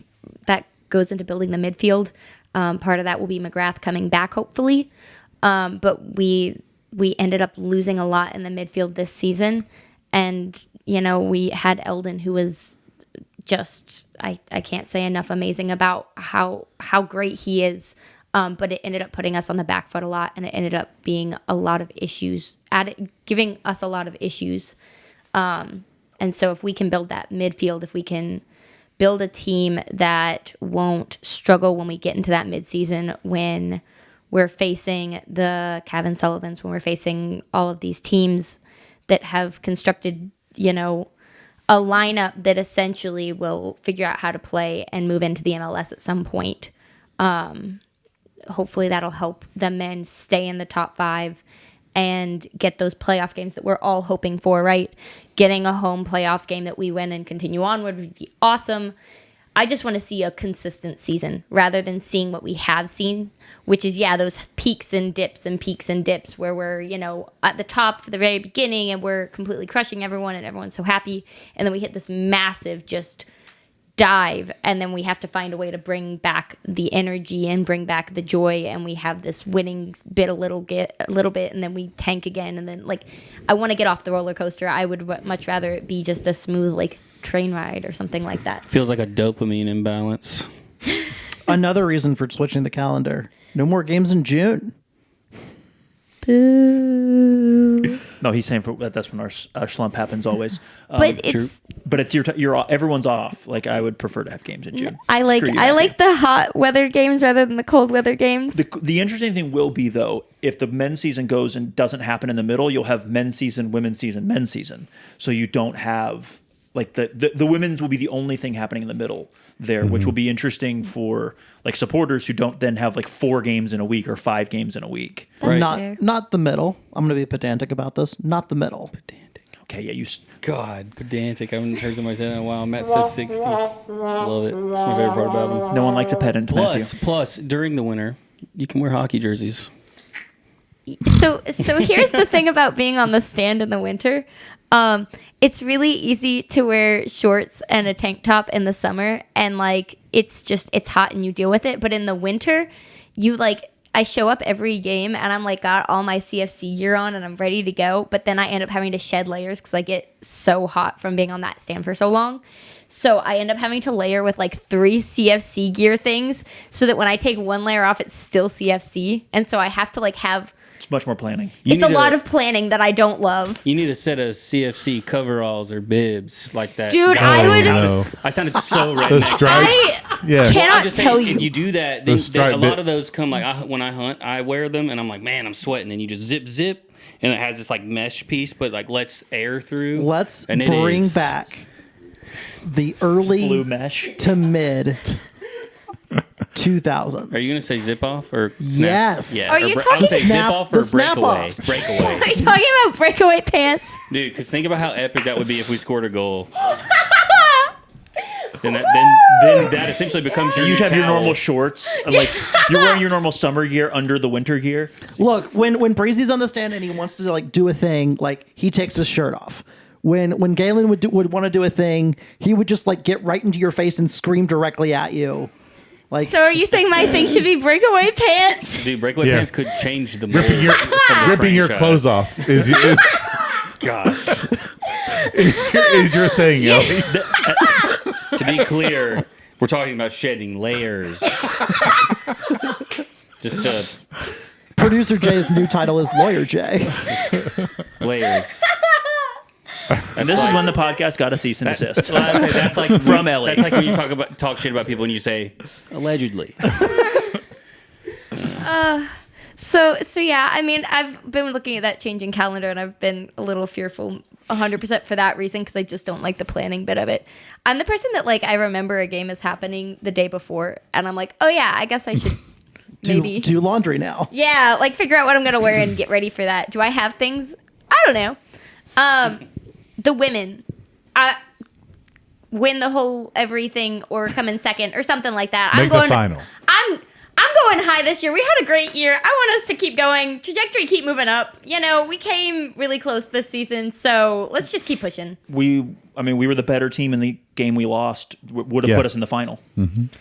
that goes into building the midfield. Part of that will be McGrath coming back, hopefully. But we ended up losing a lot in the midfield this season. And, we had Eldon, who was just, I can't say enough amazing about how great he is. But it ended up putting us on the back foot a lot, and it ended up being a lot of issues, giving us a lot of issues. And so if we can build that midfield, if we can build a team that won't struggle when we get into that midseason, when we're facing the Kevin Sullivans, when we're facing all of these teams that have constructed, a lineup that essentially will figure out how to play and move into the MLS at some point. Hopefully that'll help the men stay in the top 5 and get those playoff games that we're all hoping for, right? Getting a home playoff game that we win and continue on would be awesome. I just want to see a consistent season rather than seeing what we have seen, which is, those peaks and dips where we're, at the top for the very beginning and we're completely crushing everyone and everyone's so happy. And then we hit this massive just dive, and then we have to find a way to bring back the energy and bring back the joy, and we have this winning bit a little bit, and then we tank again, and then I want to get off the roller coaster. I would much rather it be just a smooth train ride or something like that. Feels like a dopamine imbalance. Another reason for switching the calendar: no more games in June. Boo. No, he's saying that's when our slump happens always. But it's everyone's off. I would prefer to have games in June. I like the hot weather games rather than the cold weather games. The interesting thing will be, though, if the men's season goes and doesn't happen in the middle, you'll have men's season, women's season, men's season. So you don't have the women's will be the only thing happening in the middle there, which will be interesting for supporters who don't then have 4 games in a week or 5 games in a week. That's Not fair. not the middle. I'm going to be pedantic about this. Not the middle. Pedantic. Okay, yeah, God, pedantic. I haven't heard somebody say that in a while. Matt says 60. Love it. That's my favorite part about him. no one likes a pedant. Plus, during the winter, you can wear hockey jerseys. So here's the thing about being on the stand in the winter. It's really easy to wear shorts and a tank top in the summer, and it's hot and you deal with it. But in the winter, I show up every game and I'm got all my CFC gear on and I'm ready to go. But then I end up having to shed layers because I get so hot from being on that stand for so long. So I end up having to layer with 3 CFC gear things so that when I take one layer off, it's still CFC. And so I have to have. It's much more planning. It's a lot of planning that I don't love. You need a set of CFC coveralls or bibs like that. Dude, guy. I would. No. I sounded so redneck. Those stripes. I Yeah. cannot I'm just saying, tell you. if you do that, Those then a stripe lot of those come when I hunt, I wear them and I'm like, man, I'm sweating, and you just zip, and it has this mesh piece, but lets air through. Let's and it bring is- back the early Blue mesh. to mid 2000s. Are you gonna say zip off or snap? Yes. Yeah. Are you I'm talking say snap- zip off or the snap breakaway? off? Breakaway, Are you talking about breakaway pants? dude. Because think about how epic that would be if we scored a goal. Then that essentially becomes your. You new have your towel. normal shorts, and you're wearing your normal summer gear under the winter gear. Look, when Breezy's on the stand and he wants to do a thing, he takes his shirt off. When Galen would want to do a thing, he would just get right into your face and scream directly at you. So are you saying my thing should be breakaway pants? Dude, breakaway Yeah. pants could change the mold Ripping your, of the ripping your franchise. clothes off is God. your thing, Ellie. To be clear, we're talking about shedding layers. Just Producer Jay's new title is Lawyer Jay. layers. And this is when the podcast got a cease and desist. That's like From Ellie. That's like when you talk shit about people and you say allegedly. So yeah, I mean, I've been looking at that changing calendar and I've been a little fearful 100% for that reason because I just don't like the planning bit of it. I'm the person that I remember a game is happening the day before and I'm like, oh yeah, I guess I should maybe do laundry now. yeah, figure out what I'm gonna wear and get ready for that. Do I have things? I don't know. The women, win the whole everything or come in second or something like that. Make the final. I'm going high this year. We had a great year. I want us to keep going. Trajectory keep moving up. You know, we came really close this season, so let's just keep pushing. We were the better team in the game we lost. Would have put us in the final.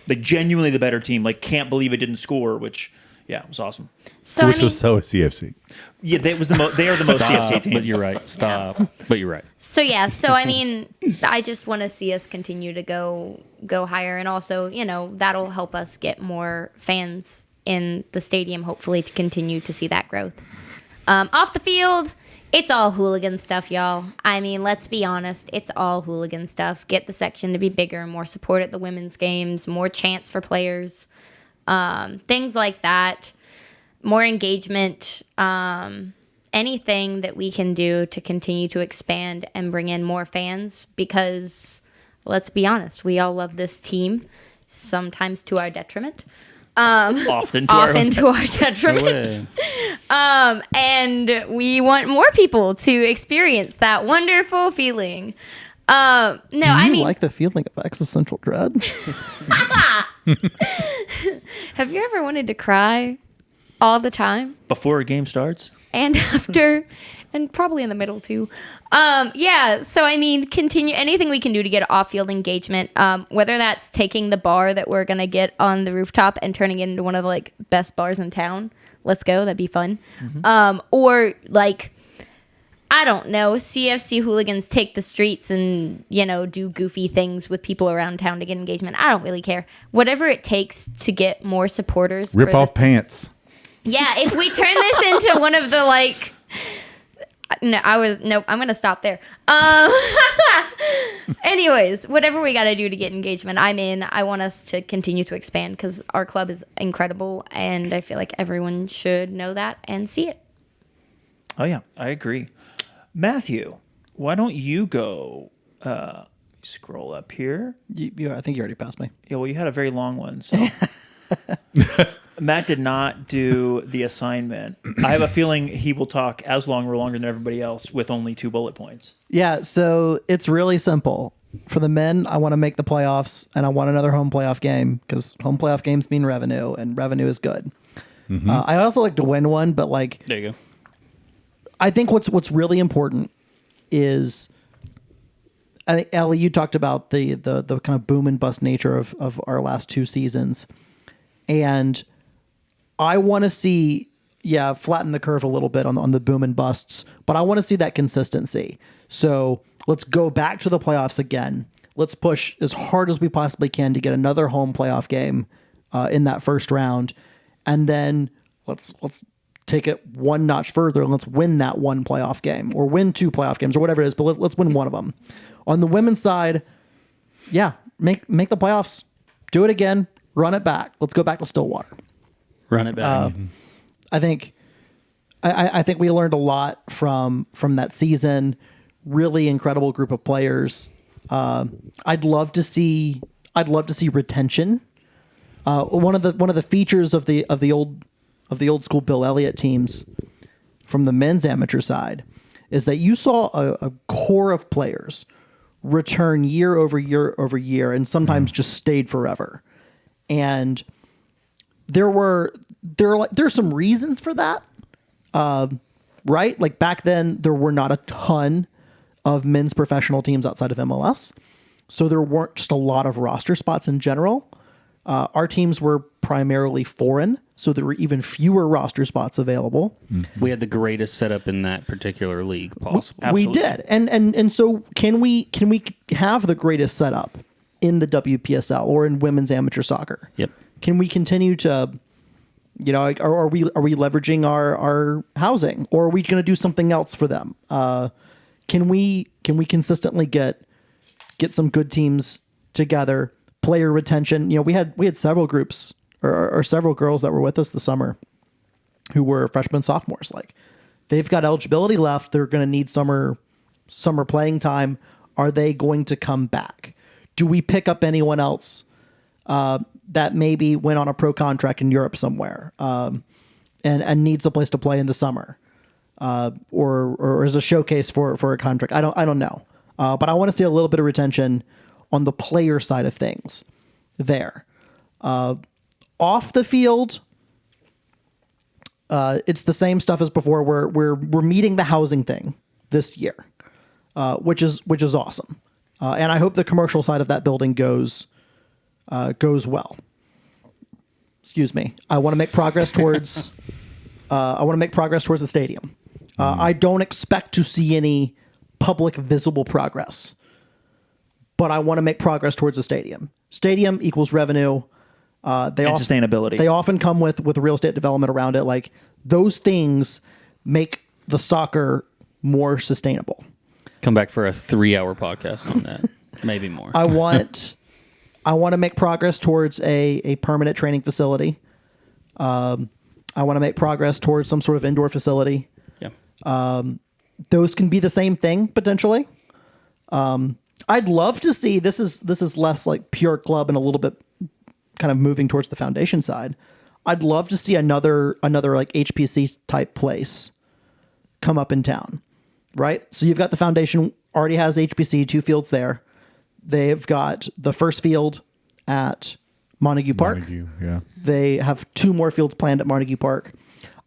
Like genuinely the better team. Like can't believe it didn't score. Which it was awesome. So Which was so CFC. Yeah, they are the most CFC team. But you're right. Stop. But you're right. So I mean, I just want to see us continue to go higher, and also, you know, that'll help us get more fans in the stadium, hopefully, to continue to see that growth. Off the field, it's all hooligan stuff, y'all. I mean, let's be honest, it's all hooligan stuff. Get the section to be bigger, more support at the women's games, more chance for players, things like that. More engagement, anything that we can do to continue to expand and bring in more fans, because let's be honest, we all love this team, sometimes to our detriment. Often to our detriment. And we want more people to experience that wonderful feeling. I mean, like the feeling of existential dread? Have you ever wanted to cry all the time? Before a game starts? And after, and probably in the middle too. So I mean, continue anything we can do to get off-field engagement, whether that's taking the bar that we're going to get on the rooftop and turning it into one of the like best bars in town. Let's go. That'd be fun. Or like, I don't know, CFC hooligans take the streets and, you know, do goofy things with people around town to get engagement. I don't really care. Whatever it takes to get more supporters. Rip off pants. Yeah, if we turn this into one of the like, I'm gonna stop there. Anyways, whatever we gotta do to get engagement, I'm in. I want us to continue to expand because our club is incredible, and I feel like everyone should know that and see it. Oh yeah, I agree. Matthew, why don't you go? Scroll up here. I think you already passed me. Yeah, well, you had a very long one, so. Matt did not do the assignment. I have a feeling he will talk as long or longer than everybody else with only 2 bullet points. Yeah, so it's really simple. For the men, I want to make the playoffs, and I want another home playoff game because home playoff games mean revenue, and revenue is good. I also like to win one, but like, There you go. I think what's really important is, I think Ellie, you talked about the kind of boom and bust nature of our last 2 seasons, and I want to see, flatten the curve a little bit on the boom and busts, but I want to see that consistency. So let's go back to the playoffs again. Let's push as hard as we possibly can to get another home playoff game in that first round, and then let's take it one notch further and let's win that one playoff game or win 2 playoff games or whatever it is, but let's win one of them. On the women's side, make the playoffs, do it again, run it back. Let's go back to Stillwater. Run it back. I think we learned a lot from that season. Really incredible group of players. I'd love to see retention. One of the features of the old school Bill Elliott teams from the men's amateur side is that you saw a core of players return year over year over year, and sometimes just stayed forever. And there's some reasons for that, right? Like back then, there were not a ton of men's professional teams outside of MLS, so there weren't just a lot of roster spots in general. Our teams were primarily foreign, so there were even fewer roster spots available. We had the greatest setup in that particular league possible. We did, and so can we have the greatest setup in the WPSL or in women's amateur soccer? Yep. Can we continue to, are we leveraging our housing, or are we going to do something else for them? Can we consistently get some good teams together? Player retention. We had several groups or several girls that were with us this summer who were freshmen, sophomores. Like, they've got eligibility left. They're going to need summer playing time. Are they going to come back? Do we pick up anyone else that maybe went on a pro contract in Europe somewhere and needs a place to play in the summer, or as a showcase for a contract? I don't know, but I want to see a little bit of retention on the player side of things there. Off the field, it's the same stuff as before. We're meeting the housing thing this year, which is awesome, and I hope the commercial side of that building goes well. Excuse me. I want to make progress towards. The stadium. I don't expect to see any public visible progress, but I want to make progress towards the stadium. Stadium equals revenue. Sustainability. They often come with real estate development around it. Like those things make the soccer more sustainable. Come back for a 3-hour podcast on that, maybe more. I want to make progress towards a permanent training facility. I want to make progress towards some sort of indoor facility. Yeah. Those can be the same thing potentially. I'd love to see this is less like pure club and a little bit kind of moving towards the foundation side. I'd love to see another like HPC type place come up in town, right? So you've got the foundation already has HPC, 2 fields there. They've got the first field at Montague Park. Yeah. They have 2 more fields planned at Montague Park.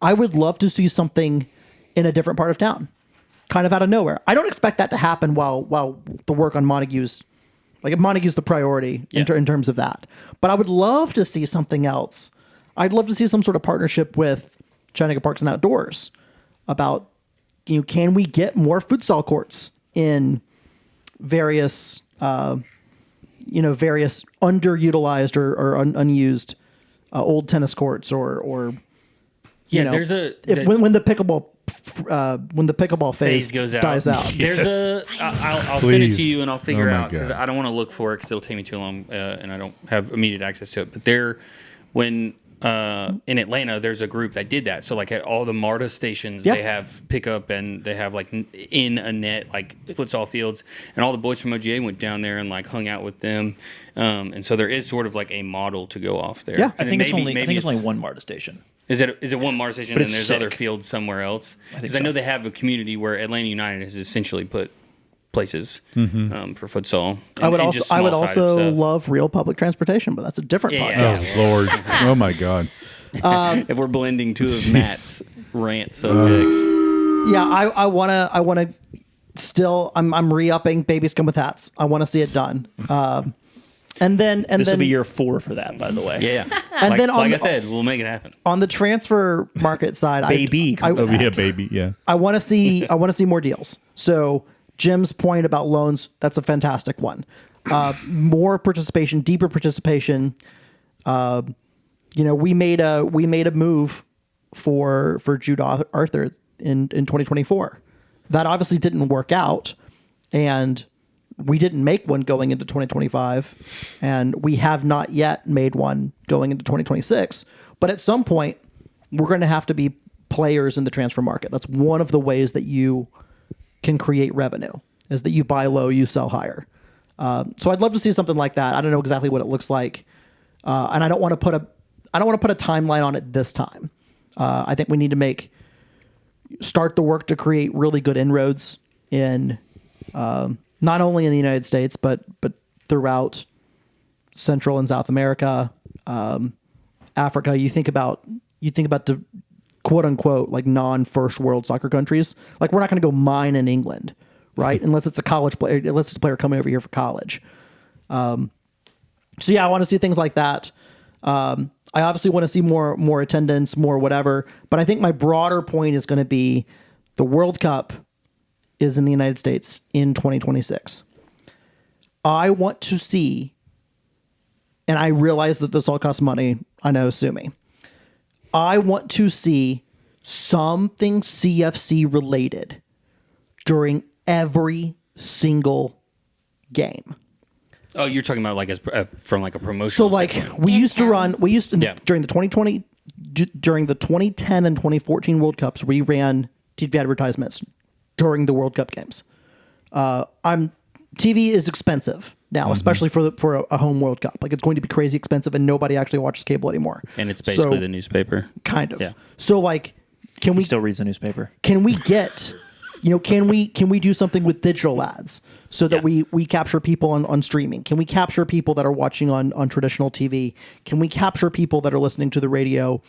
I would love to see something in a different part of town, kind of out of nowhere. I don't expect that to happen while the work on Montague's, like if Montague's the priority in terms of that. But I would love to see something else. I'd love to see some sort of partnership with Chattanooga Parks and Outdoors about, can we get more futsal courts in various various underutilized or unused old tennis courts or there's when the pickleball phase goes out. dies out. There's I'll send it to you and I'll figure out because I don't want to look for it because it'll take me too long and I don't have immediate access to it. But in Atlanta, there's a group that did that. So like at all the MARTA stations, they have pickup and they have like in a net, like futsal fields, and all the boys from OGA went down there and like hung out with them. And so there is sort of like a model to go off there. Yeah. I think it's only one MARTA station. Is it one MARTA station But and there's other fields somewhere else? Because I know they have a community where Atlanta United has essentially put places for futsal. I would also love real public transportation, but that's a different podcast. Oh Lord! Oh my God! If we're blending 2 of Matt's rant subjects, yeah, I wanna still. I'm re-upping Babies Come with Hats. I want to see it done. And then this will be year 4 for that, by the way. Yeah. And then I said, we'll make it happen. On the transfer market side, baby, baby, yeah. I want to see more deals. So Jim's point about loans, that's a fantastic one. More participation, deeper participation. We made a move for Jude Arthur in 2024. That obviously didn't work out, and we didn't make one going into 2025, and we have not yet made one going into 2026. But at some point, we're going to have to be players in the transfer market. That's one of the ways that you can create revenue, is that you buy low, you sell higher. So I'd love to see something like that. I don't know exactly what it looks like, and I don't want to put a timeline on it this time. I think we need to start the work to create really good inroads in not only in the United States but throughout Central and South America, Africa. You think about the quote unquote like non-first world soccer countries. Like we're not going to go mine in England, right? Unless it's a college player, unless it's a player coming over here for college. So yeah, I want to see things like that. I obviously want to see more attendance, more whatever. But I think my broader point is going to be the World Cup is in the United States in 2026. I want to see, and I realize that this all costs money. I know, sue me. I want to see something CFC related during every single game. Oh, you're talking about like from like a promotional. So like standpoint. During the 2020, during the 2010 and 2014 World Cups, we ran TV advertisements during the World Cup games. TV is expensive now, especially for a home World Cup. Like it's going to be crazy expensive, and nobody actually watches cable anymore. And it's basically the newspaper, kind of. Yeah. So like, He still reads the newspaper. Can we get can we do something with digital ads so that we capture people on streaming? Can we capture people that are watching on traditional TV? Can we capture people that are listening to the radio?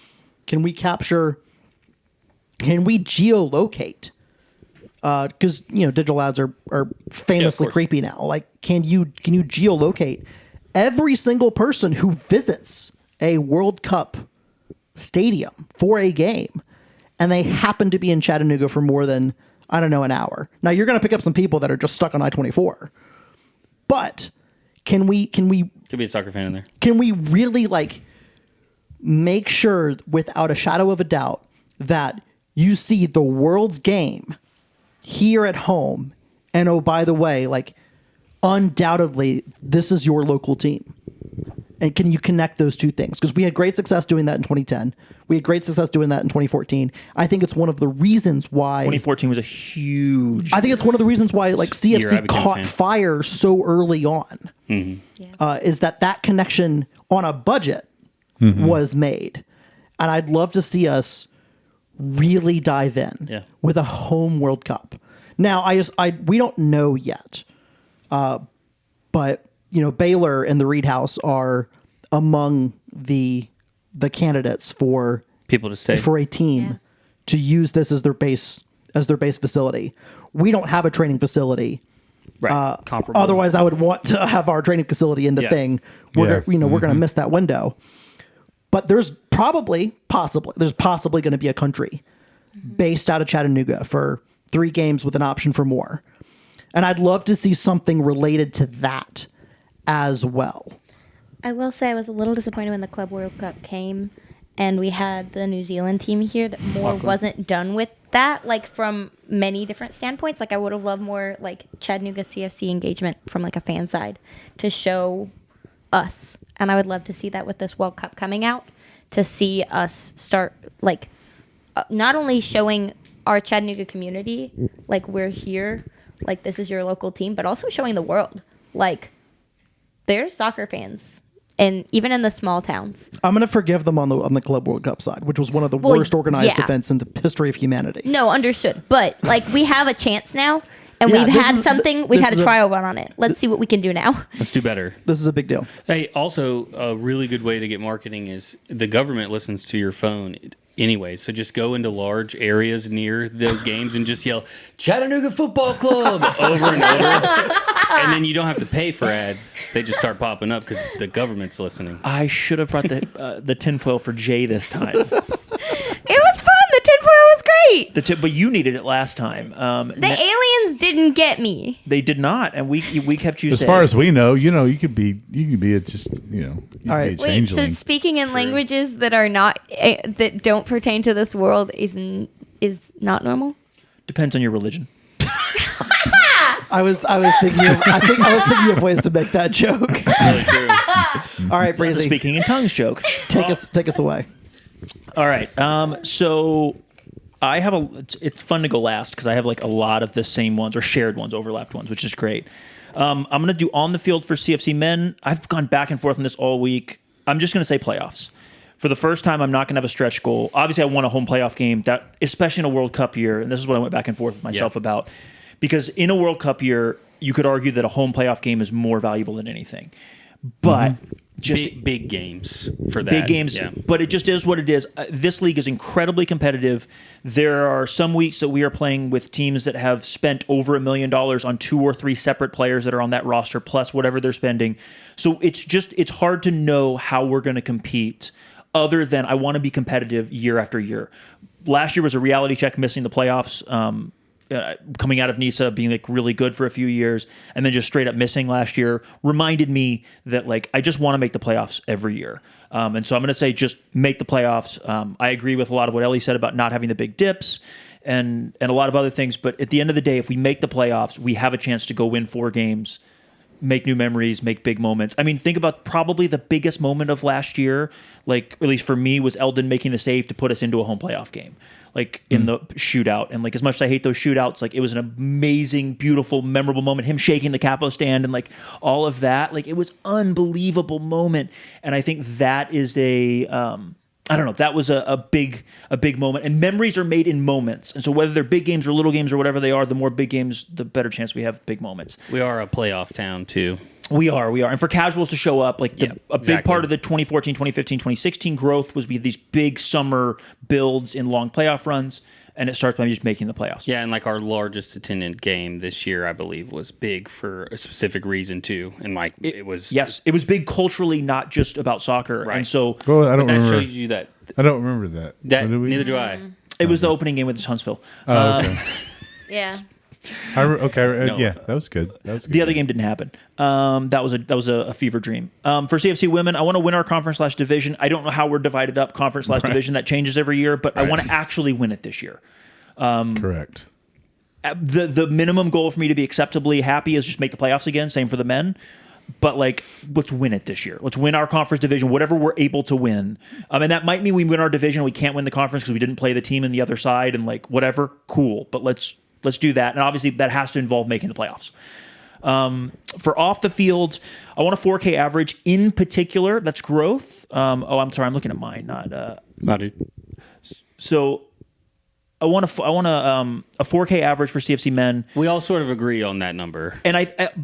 Can we geolocate? Because digital ads are famously creepy now. Like, can you geolocate every single person who visits a World Cup stadium for a game, and they happen to be in Chattanooga for more than, I don't know, an hour? Now you're going to pick up some people that are just stuck on I-24, but can we Could be a soccer fan in there. Can we really make sure without a shadow of a doubt that you see the world's game here at home, and oh, by the way, undoubtedly this is your local team? And can you connect those two things? Because we had great success doing that in 2010. We had great success doing that in 2014. I think it's one of the reasons why 2014 was a huge. I think it's one of the reasons why CFC caught fire so early on. Is that connection on a budget was made, and I'd love to see us really dive in with a home World Cup. Now, we don't know yet, but Baylor and the Reed House are among the candidates for people to stay for a team to use this as their base facility. We don't have a training facility. Right. Comparable. Otherwise, I would want to have our training facility in the thing. We're going to miss that window. But there's possibly going to be a country based out of Chattanooga for 3 games with an option for more. And I'd love to see something related to that as well. I will say I was a little disappointed when the Club World Cup came and we had the New Zealand team here, that more wasn't done with that, from many different standpoints. I would have loved more Chattanooga CFC engagement from a fan side to show us. And I would love to see that with this World Cup coming out, to see us start not only showing our Chattanooga community we're here, this is your local team, but also showing the world there's soccer fans, and even in the small towns. I'm going to forgive them on the Club World Cup side, which was one of the worst organized events in the history of humanity. No, understood. But we have a chance now, and we've had a trial run on it. Let's see what we can do now. Let's do better. This is a big deal. Hey, also a really good way to get marketing is the government listens to your phone anyway, so just go into large areas near those games and just yell Chattanooga Football Club over and over, and then you don't have to pay for ads. They just start popping up because the government's listening. I should have brought the tinfoil for Jay this time. It was fun. The tinfoil was great. But you needed it last time. The aliens didn't get me. They did not, and we kept you as safe. Far as we know, you could be just all right. Wait, so speaking in languages that are not that don't pertain to this world is not normal? Depends on your religion. I was thinking of ways to make that joke. Really true. All right, Breezy. Speaking in tongues joke. Take us away. All right. So I have it's fun to go last because I have a lot of the same ones or shared ones, overlapped ones, which is great. I'm going to do on the field for CFC men. I've gone back and forth on this all week. I'm just going to say playoffs. For the first time, I'm not going to have a stretch goal. Obviously, I want a home playoff game, that especially in a World Cup year, and this is what I went back and forth with myself about. Because in a World Cup year, you could argue that a home playoff game is more valuable than anything. But just big games for that. Big games, but it just is what it is. This league is incredibly competitive. There are some weeks that we are playing with teams that have spent over $1 million on 2 or 3 separate players that are on that roster, plus whatever they're spending. So it's hard to know how we're going to compete other than I want to be competitive year after year. Last year was a reality check, missing the playoffs. Coming out of NISA, being really good for a few years, and then just straight up missing last year reminded me that I just want to make the playoffs every year. And so I'm going to say just make the playoffs. I agree with a lot of what Ellie said about not having the big dips and a lot of other things. But at the end of the day, if we make the playoffs, we have a chance to go win 4 games, make new memories, make big moments. I mean, think about probably the biggest moment of last year, at least for me, was Eldon making the save to put us into a home playoff game. In the shootout. And as much as I hate those shootouts, it was an amazing, beautiful, memorable moment. Him shaking the capo stand and all of that. It was unbelievable moment. And I think that is I I don't know. That was a big moment. And memories are made in moments. And so whether they're big games or little games or whatever they are, the more big games, the better chance we have big moments. We are a playoff town too. We are. And for casuals to show up, like a big exactly. part of the 2014, 2015, 2016 growth was these big summer builds in long playoff runs. And it starts by just making the playoffs. Yeah, and like our largest attendant game this year, I believe, was big for a specific reason too. And like it was big culturally, not just about soccer. Right. And so Well, I don't that remember. shows you that. I don't remember that. Neither do I. it was the opening game with Huntsville. Oh, okay. Yeah. Yeah, it's that was good. That was good. The other game didn't happen. That was a fever dream. For CFC women, I want to win our conference/division. I don't know how we're divided up conference/division. That changes every year, but I want to actually win it this year. Correct. The minimum goal for me to be acceptably happy is just make the playoffs again. Same for the men. But like, let's win it this year. Let's win our conference division, whatever we're able to win. And that might mean we win our division. We can't win the conference because we didn't play the team in the other side and like whatever. Cool. But let's do that. And obviously that has to involve making the playoffs. For off the field, I want a 4K average in particular. That's growth. I'm sorry. I'm looking at mine, not dude. So I want a 4K average for CFC men. We all sort of agree on that number. And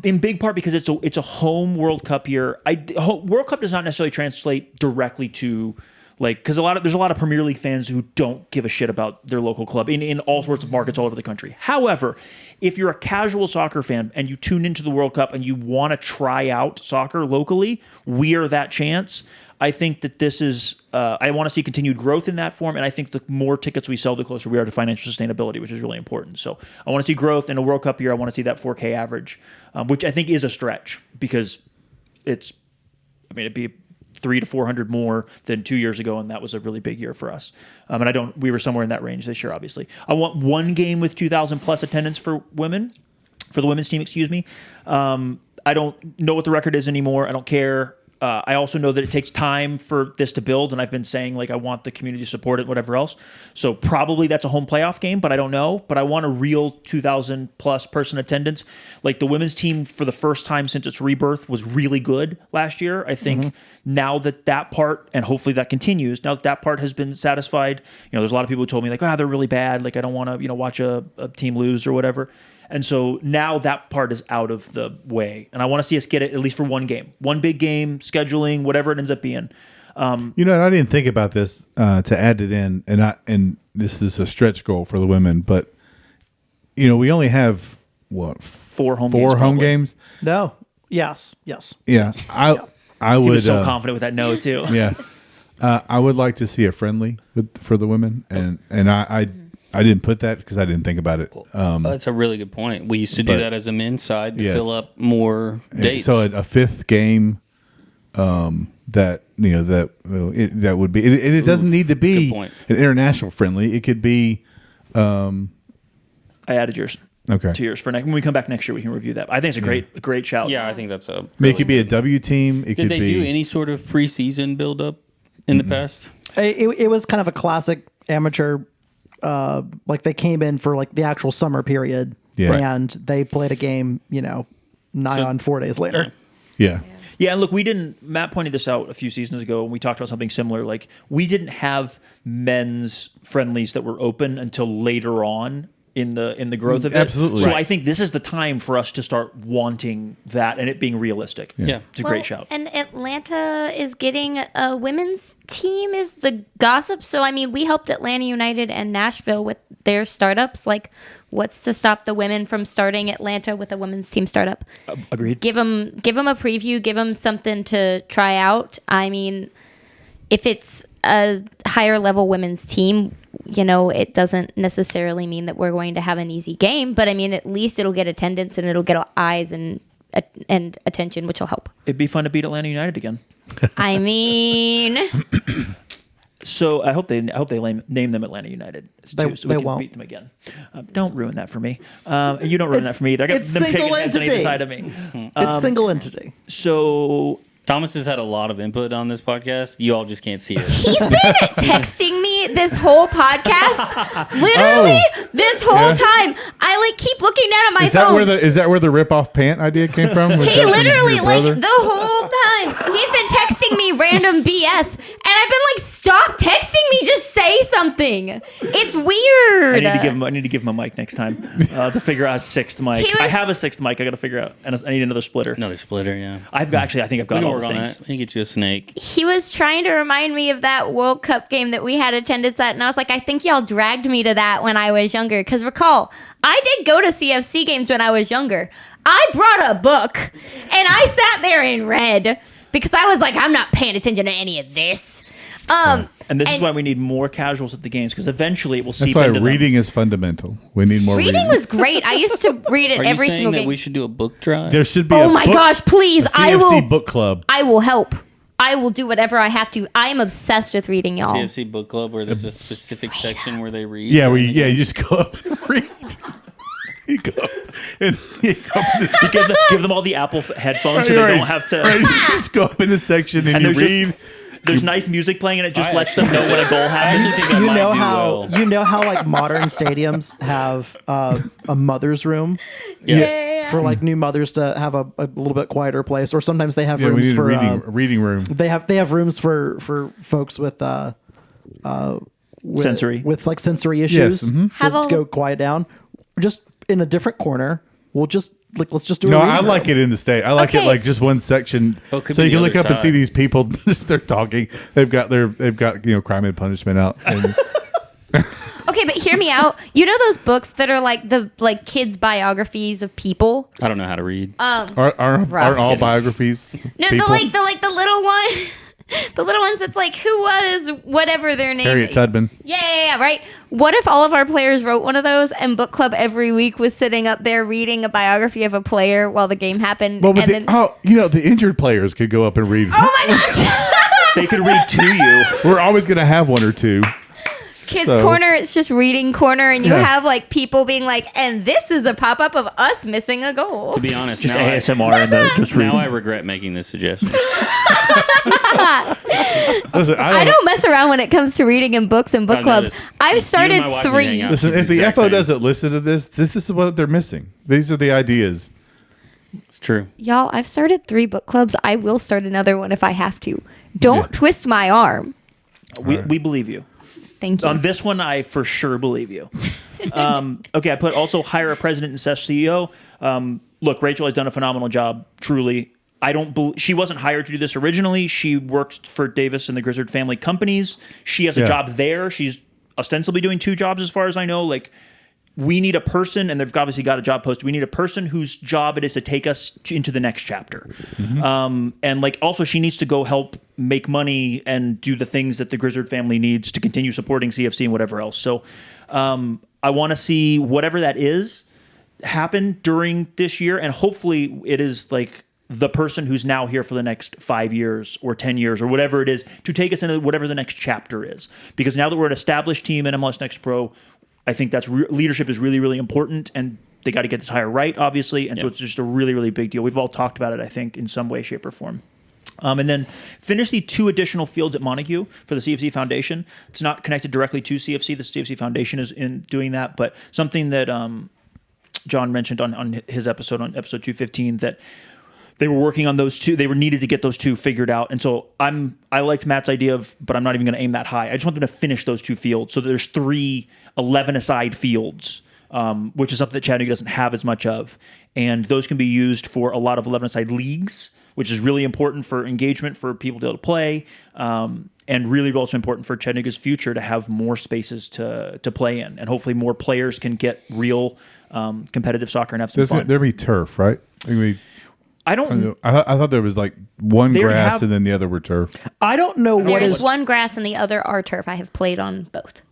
in big part because it's a home World Cup year. World Cup does not necessarily translate directly to like, because there's a lot of Premier League fans who don't give a shit about their local club in all sorts of markets all over the country. However, if you're a casual soccer fan and you tune into the World Cup and you want to try out soccer locally, we are that chance. I think that this is, I want to see continued growth in that form, and I think the more tickets we sell, the closer we are to financial sustainability, which is really important. So I want to see growth in a World Cup year. I want to see that 4K average, which I think is a stretch because it'd be 300 to 400 more than 2 years ago, and that was a really big year for us. And we were somewhere in that range this year, obviously. I want one game with 2,000 plus attendance for the women's team, excuse me. I don't know what the record is anymore. I don't care. I also know that it takes time for this to build, and I've been saying like I want the community to support it, whatever else. So probably that's a home playoff game, but I don't know. But I want a real 2,000 plus person attendance. Like the women's team for the first time since its rebirth was really good last year. I think now that part, and hopefully that continues. Now that part has been satisfied. There's a lot of people who told me like, they're really bad. Like I don't want to watch a team lose or whatever. And so now that part is out of the way. And I want to see us get it at least for one game. One big game, scheduling, whatever it ends up being. I didn't think about this to add it in, and this is a stretch goal for the women, but we only have four home games. No. Yes. Yeah. I He would was so confident with that no too. Yeah. I would like to see a friendly for the women, and I didn't put that because I didn't think about it. That's a really good point. We used to do that as a men's side to Yes. fill up more dates. So a fifth game, that would be. It doesn't need to be point. an international friendly. It could be. I added yours. Okay. 2 years for next. When we come back next year, we can review that. I think it's a great shout. Yeah, I think that's a. It could be a W team. It Did could they be. do any sort of preseason build up in the past? It was kind of a classic amateur. Like they came in for like the actual summer period, and they played a game, nigh on 4 days later. Yeah. Yeah, and look, Matt pointed this out a few seasons ago when we talked about something similar. Like, we didn't have men's friendlies that were open until later on in the growth of it. Absolutely. So Right. I think this is the time for us to start wanting that and it being realistic. Yeah. It's a great shout. And Atlanta is getting a women's team is the gossip. So, we helped Atlanta United and Nashville with their startups. Like, what's to stop the women from starting Atlanta with a women's team startup? Agreed. Give them a preview. Give them something to try out. If it's a higher level women's team, it doesn't necessarily mean that we're going to have an easy game, but at least it'll get attendance and it'll get eyes and attention, which will help. It'd be fun to beat Atlanta United again. So I hope they name them Atlanta United too, so we can won't. beat them again. Don't ruin that for me. You don't ruin that for me either. I got it's them single kicking heads on either entity. side of me. It's single entity. So Thomas has had a lot of input on this podcast. You all just can't see it. He's been texting me this whole podcast, literally this whole time. I keep looking down at my Is that phone. is that where the rip off pant idea came from? Was He that from literally, your brother? the whole time, he's been texting me random BS, and I've been like, stop texting me, just say something. It's weird. I need to give him a mic next time to figure out a sixth mic. I have a sixth mic. I got to figure out, and I need another splitter. Another splitter, yeah. I think I've got all the things. I can get you a snake. He was trying to remind me of that World Cup game that we had attendance at, and I was like, I think y'all dragged me to that when I was younger. Because recall, I did go to CFC games when I was younger. I brought a book, and I sat there and read because I was like, I'm not paying attention to any of this. And this is why we need more casuals at the games, because eventually it will seep That's why into reading is fundamental. We need more reading. Reading was great. I used to read it Are every you saying single that game. we should do a book drive? There should be Oh my gosh, please. a I CFC will book club. I will help. I will do whatever I have to. I am obsessed with reading, y'all. CFC book club where there's a specific section where they read. Yeah, you just go up and read. You go up and you give them all the Apple headphones so they don't have to. Right, you just go up in the section and you read. There's nice music playing, and it just lets them know when a goal happens. You know how like modern stadiums have a mother's room for like new mothers to have a little bit quieter place, or sometimes they have rooms for reading room. They have rooms for folks with sensory with sensory issues, Have to go quiet down. Just in a different corner, let's just do. No, I like it in the state. I like it like just one section, Oh, it could so be you can the look other up and see side. these people. They're talking. They've got crime and punishment out. And Okay, but hear me out. You know those books that are like the kids' biographies of people? I don't know how to read. aren't all biographies? No, people? the little one. The little ones that's like, who was whatever their name Harriet Tubman. Yeah, right? What if all of our players wrote one of those and book club every week was sitting up there reading a biography of a player while the game happened? Well, but and the injured players could go up and read. oh my gosh! They could read to you. We're always going to have one or two. Kids corner, it's just reading corner, and you have like people being like, and this is a pop-up of us missing a goal. To be honest, Just now ASMR and just now reading. I regret making this suggestion. Listen, I don't mess around when it comes to reading and books and book I've club. noticed. I've You and started my wife can 3. hang out. Listen, She's if the exact FO same. doesn't listen to this is what they're missing. These are the ideas. It's true. Y'all, I've started 3 book clubs. I will start another one if I have to. Don't twist my arm. We believe you. Thank you. On this one, I for sure believe you. Okay, I put also hire a president and CEO. Look, Rachel has done a phenomenal job, truly. She wasn't hired to do this originally. She worked for Davis and the Grizzard family companies. She has a job there. She's ostensibly doing 2 jobs as far as I know. Like, we need a person, and they've obviously got a job posted. We need a person whose job it is to take us into the next chapter. And like, also she needs to go help make money and do the things that the Grizzard family needs to continue supporting CFC and whatever else. So I want to see whatever that is happen during this year. And hopefully it is like the person who's now here for the next 5 years or 10 years or whatever it is to take us into whatever the next chapter is. Because now that we're an established team in MLS Next Pro, I think that's leadership is really, really important, and they got to get this hire right, obviously. And so it's just a really, really big deal. We've all talked about it, I think, in some way, shape, or form. And then finish the 2 additional fields at Montague for the CFC Foundation. It's not connected directly to CFC. The CFC Foundation is in doing that, but something that John mentioned on his episode, on episode 215, that they were working on those 2. They were needed to get those 2 figured out. And so I liked Matt's idea of, but I'm not even going to aim that high. I just want them to finish those 2 fields. So there's 3 11-a-side fields, which is something that Chattanooga doesn't have as much of. And those can be used for a lot of 11-a-side leagues, which is really important for engagement for people to be able to play. And really also important for Chattanooga's future to have more spaces to play in. And hopefully more players can get real competitive soccer and have some fun. There'd be turf, right? I thought there was like one They already grass have- and then the other were turf. I don't know what There's is one grass and the other are turf. I have played on both.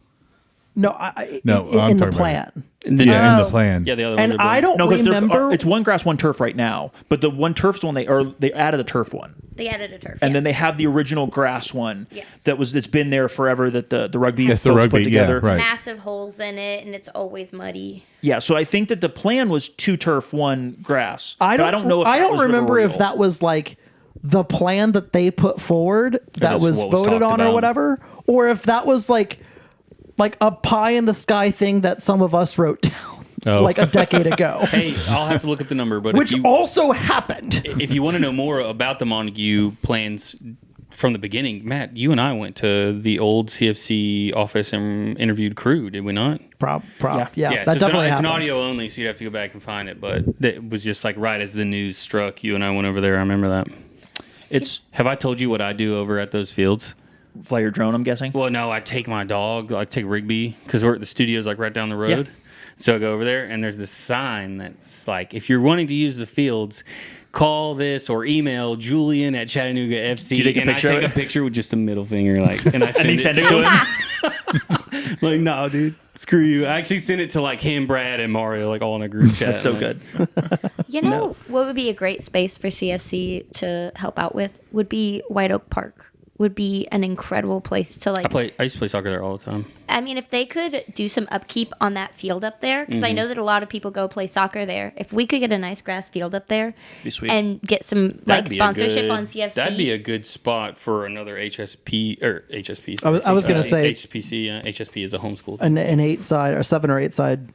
no. I'm in the talking plan. in the plan. Yeah, the other ones And are I blank. don't No, because remember. it's one grass, one turf right now. But the one turf's the one they added a turf one, They added a turf. and then they yes. have the original grass one Yes. that's been there forever. That the rugby Yes, the folks rugby, put together. yeah, right. massive holes in it, and it's always muddy. Yeah, so I think that the plan was 2 turf, 1 grass. I But don't know. If I that don't was remember if real. that was like the plan that they put forward that that's was what was voted talked on or about. whatever, or if that was like a pie in the sky thing that some of us wrote down like a decade ago. Hey, I'll have to look up the number, but Which also happened. if you want to know more about the Montague plans, from the beginning, Matt, you and I went to the old CFC office and interviewed crew, did we not? Yeah, that so definitely it's an happened. audio only, so you'd have to go back and find it. But it was just like right as the news struck, you and I went over there. I remember that. Have I told you what I do over at those fields? Fly your drone, I'm guessing. Well, no, I take my dog, I take Rigby, because we're at the studios like right down the road. Yeah. So I go over there, and there's this sign that's like, if you're wanting to use the fields, call this or email Julian at Chattanooga FC. Do you take a picture I of take it? a picture with just a middle finger, like, and I And he send sent it to him. like, no, dude, screw you. I actually sent it to like him, Brad, and Mario, like all in a group chat. That's so like, good. You know what would be a great space for CFC to help out with would be White Oak Park. Would be an incredible place to like. I used to play soccer there all the time. I mean, if they could do some upkeep on that field up there, because I know that a lot of people go play soccer there. If we could get a nice grass field up there, Be sweet. and get some like sponsorship on CFC, That'd be a good spot for another HSP or HSP. I was gonna say- HPC. HSP is a homeschool. An 8-side or 7 or 8 side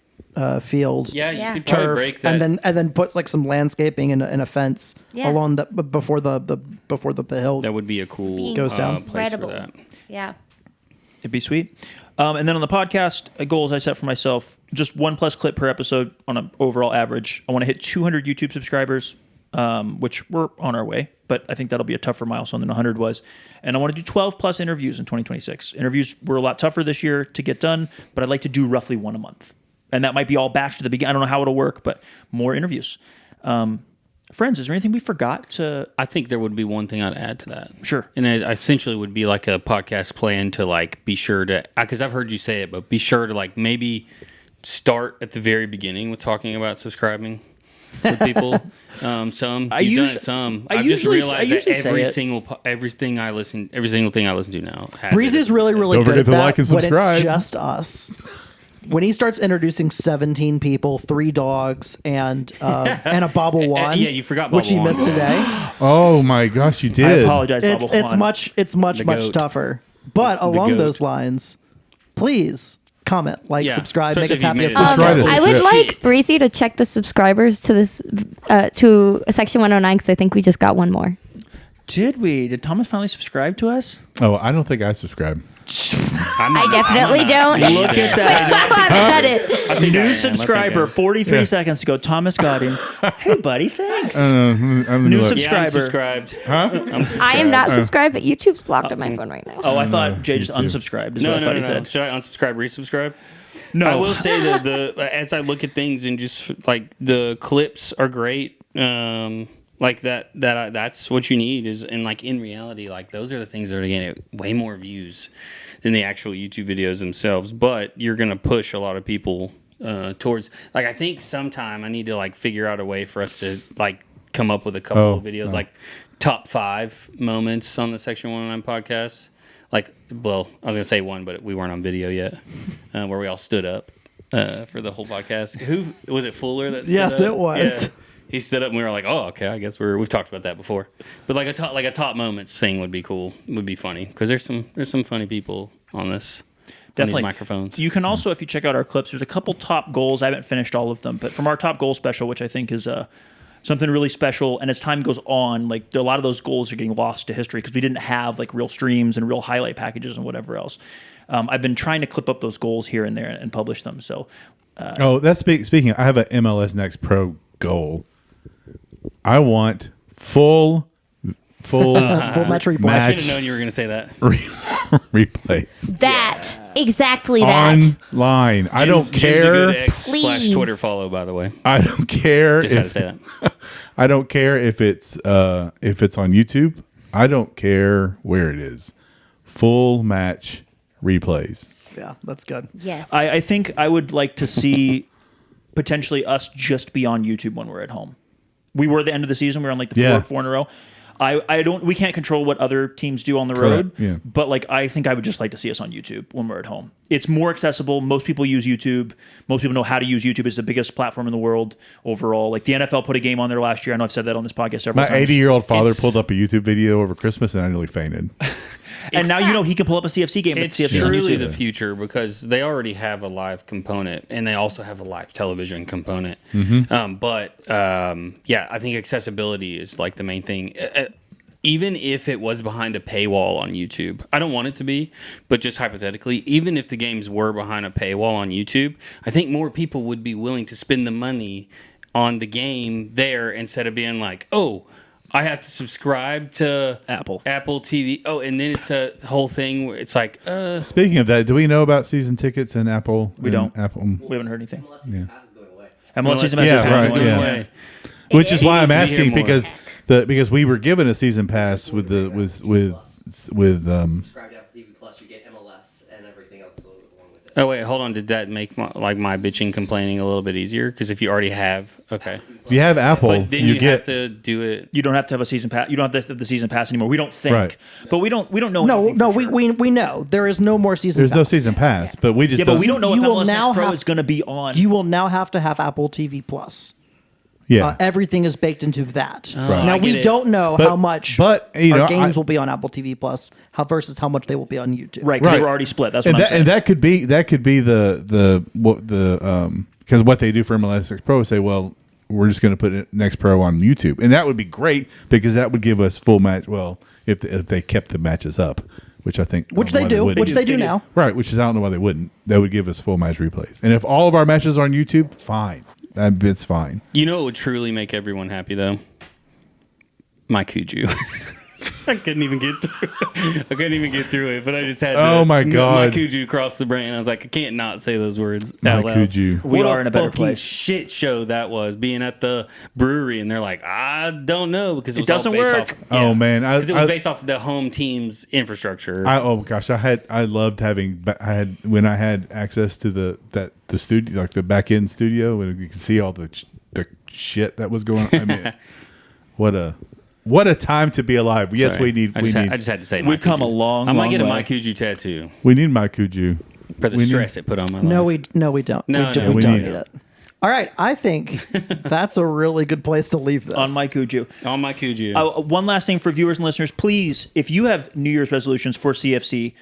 field. Yeah, Yeah. you could probably Turf, break that. and then put like some landscaping and a fence Yeah. along the before the hill. that would be a cool Goes down. place for incredible. that. Yeah. It'd be sweet. And then on the podcast, goals I set for myself, just 1+ clip per episode on an overall average. I want to hit 200 YouTube subscribers, which we're on our way, but I think that'll be a tougher milestone than 100 was. And I want to do 12+ interviews in 2026. Interviews were a lot tougher this year to get done, but I'd like to do roughly one a month. And that might be all batched at the beginning. I don't know how it'll work, but more interviews. Friends, is there anything we forgot to... I think there would be one thing I'd add to that. Sure. And it essentially would be like a podcast plan to like be sure to, because I've heard you say it, but be sure to like maybe start at the very beginning with talking about subscribing with people. You've done it some. I've just realized that every single thing I listen to now has Breezy's it. really Don't good forget at to that like and when subscribe. it's just us. When he starts introducing 17 people, 3 dogs, and a Bobble One, yeah, you forgot which he Bobble missed One. today. Oh my gosh, you I did. apologize, Bubble It's Juan. much The much goat. tougher. But along goat. those lines, please comment, like, Yeah, subscribe, make especially us if happy you've as made it That's Um, right. possible. I would Yeah. like Shit. Breezy to check the subscribers to this to section 109 because I think we just got one more. Did we? Did Thomas finally subscribe to us? Oh, I don't think I subscribe. I definitely don't. Look at that. I got it. New subscriber, 43 Yeah. seconds to go. Thomas got in. Hey, buddy, thanks. I'm gonna New look. Yeah, I'm subscriber. subscribed. Huh? I'm subscribed. I am not subscribed, but YouTube's blocked on my phone right now. Oh, I thought Jay just unsubscribed. Is No, what I no, thought no, he no. said. Should I unsubscribe, resubscribe? No. I will say that as I look at things and just like the clips are great. Like that's what you need is, and like in reality, like those are the things that are getting way more views than the actual YouTube videos themselves. But you're gonna push a lot of people towards, like, I think sometime I need to like figure out a way for us to like come up with a couple of videos, like top 5 moments on the Section 109 podcast. Like, well, I was gonna say one, but we weren't on video yet, where we all stood up for the whole podcast. Who was it? Fuller that stood Yes, up? it was. Yeah. He stood up and we were like, "Oh, okay, I guess we've talked about that before." But like a top moments thing would be cool. Would be funny because there's some funny people on this. Definitely. On these microphones. You can also, if you check out our clips, there's a couple top goals. I haven't finished all of them, but from our top goal special, which I think is something really special. And as time goes on, like a lot of those goals are getting lost to history because we didn't have like real streams and real highlight packages and whatever else. I've been trying to clip up those goals here and there and publish them. So Oh, that's speaking. I have an MLS Next Pro goal. I want full Full match replay. I match should have known you were going to say that. replays That. Exactly that. online. I don't Jim's a care. good Please. X/Twitter follow, by the way. I don't care Just had to if say that. I don't care if it's on YouTube. I don't care where it is. Full match replays. Yeah, that's good. Yes. I think I would like to see potentially us just be on YouTube when we're at home. We were at the end of the season. We were on like the four in a row. We can't control what other teams do on the road, yeah. but like I think I would just like to see us on YouTube when we're at home. It's more accessible. Most people use YouTube. Most people know how to use YouTube. It's the biggest platform in the world overall. Like the NFL put a game on there last year. I know I've said that on this podcast several My times. 80-year-old father pulled up a YouTube video over Christmas and I nearly fainted. And now you know he can pull up a CFC game. It's CFC on truly YouTube. the future because they already have a live component and they also have a live television component. Mm-hmm. Yeah, I think accessibility is like the main thing. even if it was behind a paywall on YouTube, I don't want it to be, but just hypothetically, even if the games were behind a paywall on YouTube, I think more people would be willing to spend the money on the game there instead of being like, oh, I have to subscribe to Apple TV. Oh, and then it's a whole thing where it's like, Speaking of that, do we know about season tickets in Apple? We don't. Apple. We haven't heard anything. Yeah. MLS season Yeah, pass is right, going yeah. away. Which is why I'm Needs to be here asking more. because we were given a season pass with Subscribe to Apple TV Plus, you get MLS and everything else along with it. oh wait, hold on. Did that make my bitching complaining a little bit easier? Because if you already have, okay, if you have Apple, but then you you get have to do it. You don't have to have a season pass. You don't have to have the season pass anymore. We don't think, Right. but we don't know. No, anything no, for sure. we know there is no more season. there's pass. no season pass, but we just Yeah, but we don't know if You will MLS now Next Pro have- is going to be on. You will now have to have Apple TV Plus. Yeah, Everything is baked into that. Right. Now I we get it. don't know But- how much but, you our know, games I- will be on Apple TV Plus versus how much they will be on YouTube. right, because Right. we're already split. That's and what I'm that, saying. and that could be the because what they do for MLS Next Pro is say, well, we're just going to put Next Pro on YouTube, and that would be great because that would give us full match. Well, if they kept the matches up, which I think Which I don't they know why do. wouldn't. Which they do now. Right, which is I don't know why they wouldn't. That would give us full match replays, and if all of our matches are on YouTube, fine, it's fine. You know what would truly make everyone happy though? My Kuju. I couldn't even get through it, but I just had to. Oh, my God. My Kuju crossed the brain. I was like, I can't not say those words My out loud. Kuju. We What are in a better fucking place. shit show that was, being at the brewery, and they're like, I don't know, because it was doesn't all based work. off. Oh, man. because it was based off of the home team's infrastructure. Oh gosh, I loved having when I had access to the studio, like the back end studio, and you could see all the shit that was going on. I mean, what a time to be alive. Yes, Sorry. we I just had to say. We've Mike come Kuju. a long, I might long get a way. Mike Kuju tattoo we need my Kuju. for the We need- stress it put on my life. No, we don't. No, we, do, no, we we don't need need it. it. All right, I think that's a really good place to leave this. on my Kuju. on my Kuju. One last thing for viewers and listeners, please, if you have New Year's resolutions for CFC,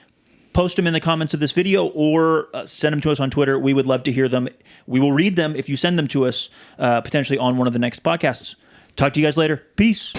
post them in the comments of this video or send them to us on Twitter. We would love to hear them. We will read them if you send them to us, potentially on one of the next podcasts. Talk to you guys later. Peace.